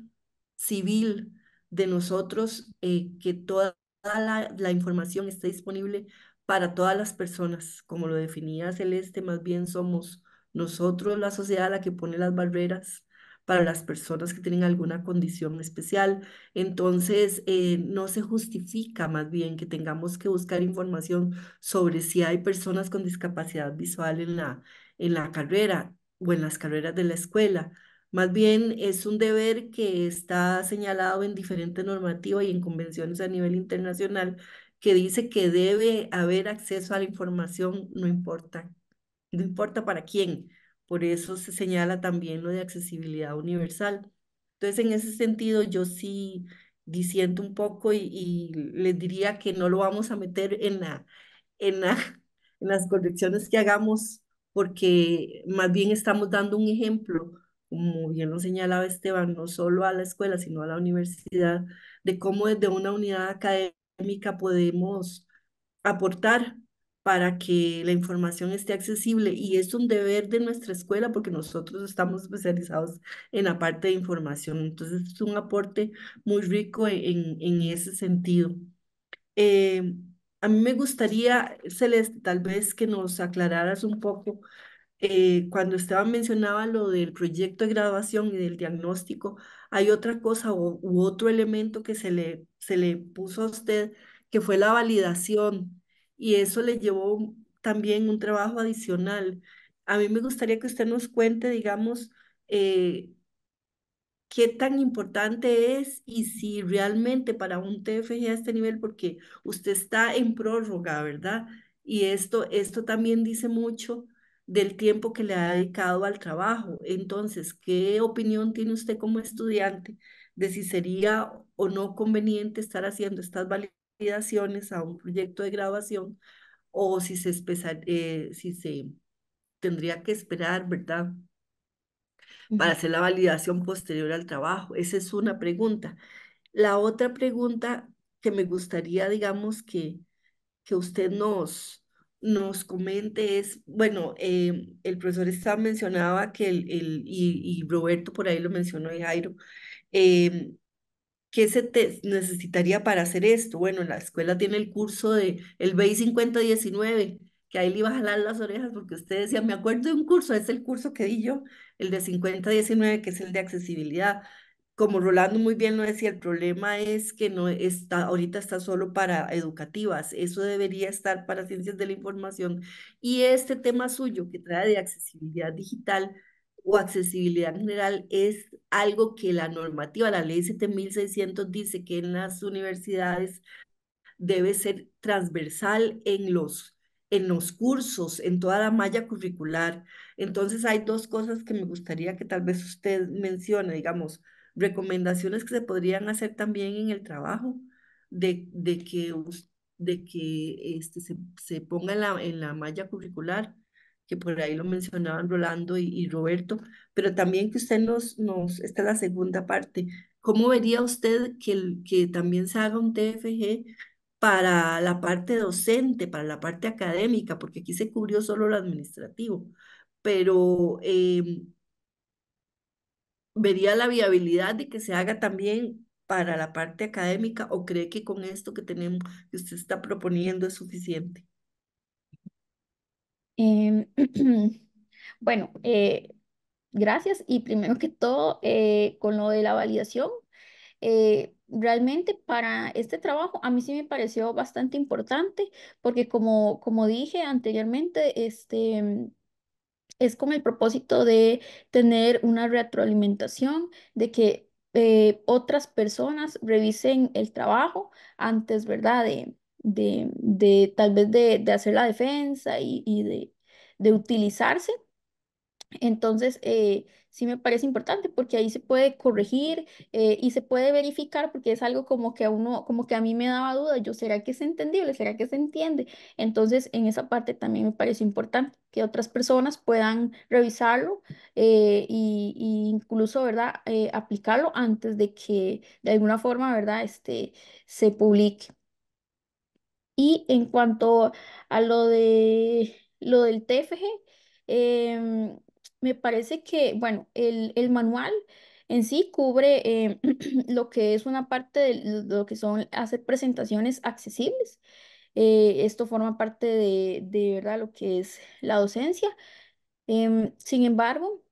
civil de nosotros, que toda la información esté disponible para todas las personas. Como lo definía Celeste, más bien somos nosotros, la sociedad, la que pone las barreras para las personas que tienen alguna condición especial. Entonces, no se justifica más bien que tengamos que buscar información sobre si hay personas con discapacidad visual en la carrera o en las carreras de la escuela. Más bien es un deber que está señalado en diferentes normativas y en convenciones a nivel internacional, que dice que debe haber acceso a la información, no importa para quién. Por eso se señala también lo de accesibilidad universal. Entonces, en ese sentido, yo sí disiento un poco y les diría que no lo vamos a meter en la, en las correcciones que hagamos, porque más bien estamos dando un ejemplo, como bien lo señalaba Esteban, no solo a la escuela, sino a la universidad, de cómo desde una unidad académica podemos aportar para que la información esté accesible. Y es un deber de nuestra escuela porque nosotros estamos especializados en la parte de información. Entonces es un aporte muy rico en ese sentido. Eh, a mí me gustaría, Celeste, tal vez que nos aclararas un poco, cuando Esteban mencionaba lo del proyecto de graduación y del diagnóstico. Hay otra cosa u otro elemento que se le puso a usted, que fue la validación, y eso le llevó también un trabajo adicional. a mí me gustaría que usted nos cuente, digamos, qué tan importante es y si realmente para un TFG a este nivel, porque usted está en prórroga, ¿verdad? Y esto también dice mucho del tiempo que le ha dedicado al trabajo. Entonces, ¿qué opinión tiene usted como estudiante de si sería o no conveniente estar haciendo estas validaciones a un proyecto de graduación o si se tendría que esperar, ¿verdad? Para Ujú. hacer la validación posterior al trabajo. Esa es una pregunta. La otra pregunta que me gustaría, digamos, que usted nos comente es, bueno, el profesor estaba mencionaba que y Roberto por ahí lo mencionó y Jairo, em, ¿qué necesitaría para hacer esto? Bueno, la escuela tiene el curso de el BEI 5019, que ahí le iba a jalar las orejas porque usted decía, me acuerdo de un curso, es el curso que di yo, el de 5019, que es el de accesibilidad. Como Rolando muy bien lo decía, el problema es que no está, ahorita está solo para educativas, eso debería estar para ciencias de la información. Y este tema suyo que trae de accesibilidad digital o accesibilidad en general es algo que la normativa, la ley 7600 dice que en las universidades debe ser transversal en los cursos, en toda la malla curricular. Entonces hay dos cosas que me gustaría que tal vez usted mencione, digamos, recomendaciones que se podrían hacer también en el trabajo, de que se ponga en la malla curricular, que por ahí lo mencionaban Rolando y Roberto, pero también que usted esta es la segunda parte, ¿cómo vería usted que también se haga un TFG para la parte docente, para la parte académica, porque aquí se cubrió solo lo administrativo, pero ¿vería la viabilidad de que se haga también para la parte académica o cree que con esto que tenemos, que usted está proponiendo es suficiente? Em, bueno, gracias. Y primero que todo, con lo de la validación, realmente para este trabajo a mí sí me pareció bastante importante porque como dije anteriormente, es con el propósito de tener una retroalimentación, de que otras personas revisen el trabajo antes, ¿verdad? De tal vez de hacer la defensa y de utilizarse. Entonces, sí me parece importante porque ahí se puede corregir y se puede verificar porque es algo como que a uno, como que a mí me daba duda, yo, ¿será que es entendible? ¿Será que se entiende? Entonces, en esa parte también me parece importante que otras personas puedan revisarlo y incluso, ¿verdad? Aplicarlo antes de que de alguna forma, ¿verdad? Se publique. Y en cuanto a lo del TFG, em, me parece que, bueno, el manual en sí cubre lo que es una parte de lo que son hacer presentaciones accesibles. Esto forma parte de verdad lo que es la docencia. Sin embargo,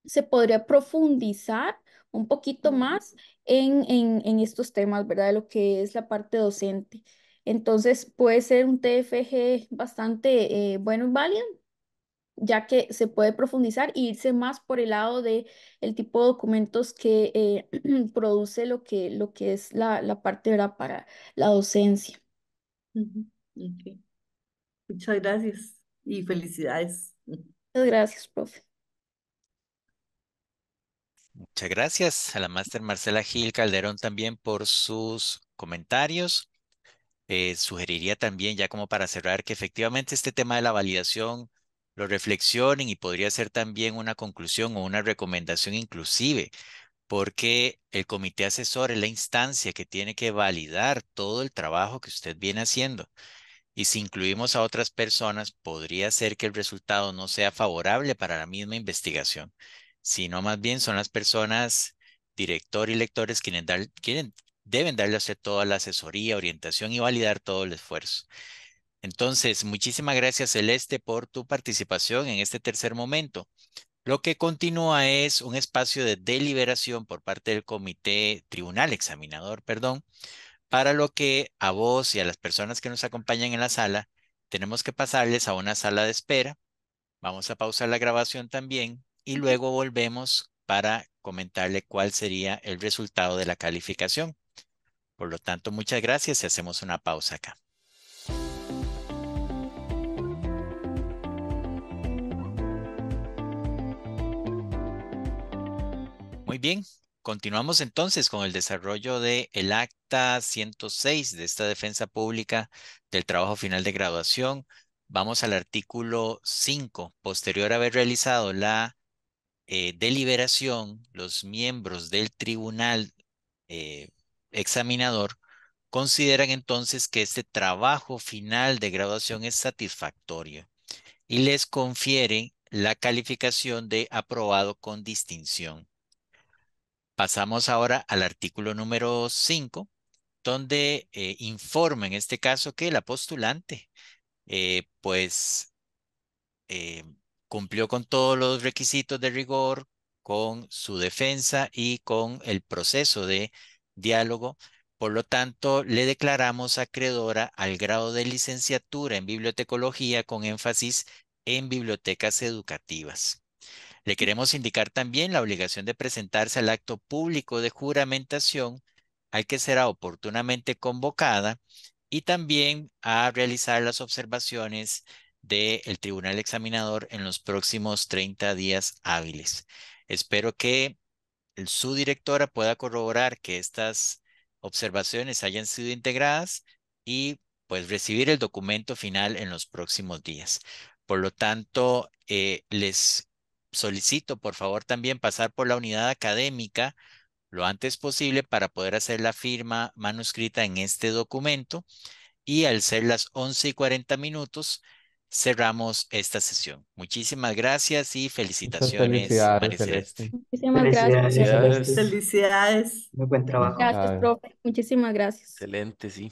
se podría profundizar un poquito Ujú, más en estos temas, ¿verdad? De lo que es la parte docente. Entonces, puede ser un TFG bastante bueno y válido, ya que se puede profundizar e irse más por el lado de el tipo de documentos que produce lo que es la parte, ¿verdad? Para la docencia. ujú, ok. Muchas gracias y felicidades. Muchas gracias, profe. Muchas gracias a la máster Marcela Gil Calderón también por sus comentarios. Sugeriría también, ya como para cerrar, que efectivamente este tema de la validación lo reflexionen y podría ser también una conclusión o una recomendación inclusive, porque el comité asesor es la instancia que tiene que validar todo el trabajo que usted viene haciendo. Y si incluimos a otras personas, podría ser que el resultado no sea favorable para la misma investigación, sino más bien son las personas, director y lectores, deben darle a usted toda la asesoría, orientación y validar todo el esfuerzo. Entonces, muchísimas gracias, Celeste, por tu participación en este tercer momento. Lo que continúa es un espacio de deliberación por parte del comité tribunal examinador, perdón, para lo que a vos y a las personas que nos acompañan en la sala, tenemos que pasarles a una sala de espera Vamos a pausar la grabación también y luego volvemos para comentarle cuál sería el resultado de la calificación. Por lo tanto, muchas gracias y hacemos una pausa acá. Muy bien, continuamos entonces con el desarrollo del acta 106 de esta defensa pública del trabajo final de graduación. Vamos al artículo 5. Posterior a haber realizado la deliberación, los miembros del tribunal eh, examinador consideran entonces que este trabajo final de graduación es satisfactorio y les confiere la calificación de aprobado con distinción. Pasamos ahora al artículo número 5, donde informa en este caso que la postulante pues eh, cumplió con todos los requisitos de rigor, con su defensa y con el proceso de diálogo. Por lo tanto, le declaramos acreedora al grado de licenciatura en bibliotecología con énfasis en bibliotecas educativas. Le queremos indicar también la obligación de presentarse al acto público de juramentación al que será oportunamente convocada y también a realizar las observaciones del Tribunal Examinador en los próximos 30 días hábiles. Espero que su directora pueda corroborar que estas observaciones hayan sido integradas y pues recibir el documento final en los próximos días. Por lo tanto, les solicito por favor también pasar por la unidad académica lo antes posible para poder hacer la firma manuscrita en este documento y al ser las 11:40 cerramos esta sesión. Muchísimas gracias y Muchas felicitaciones, felicidades, María Celeste. Celeste. Muchísimas gracias. Felicidades, Celeste. Felicidades. Felicidades. Muy buen trabajo. Gracias, Felicidades. profe. Muchísimas gracias. Excelente, sí.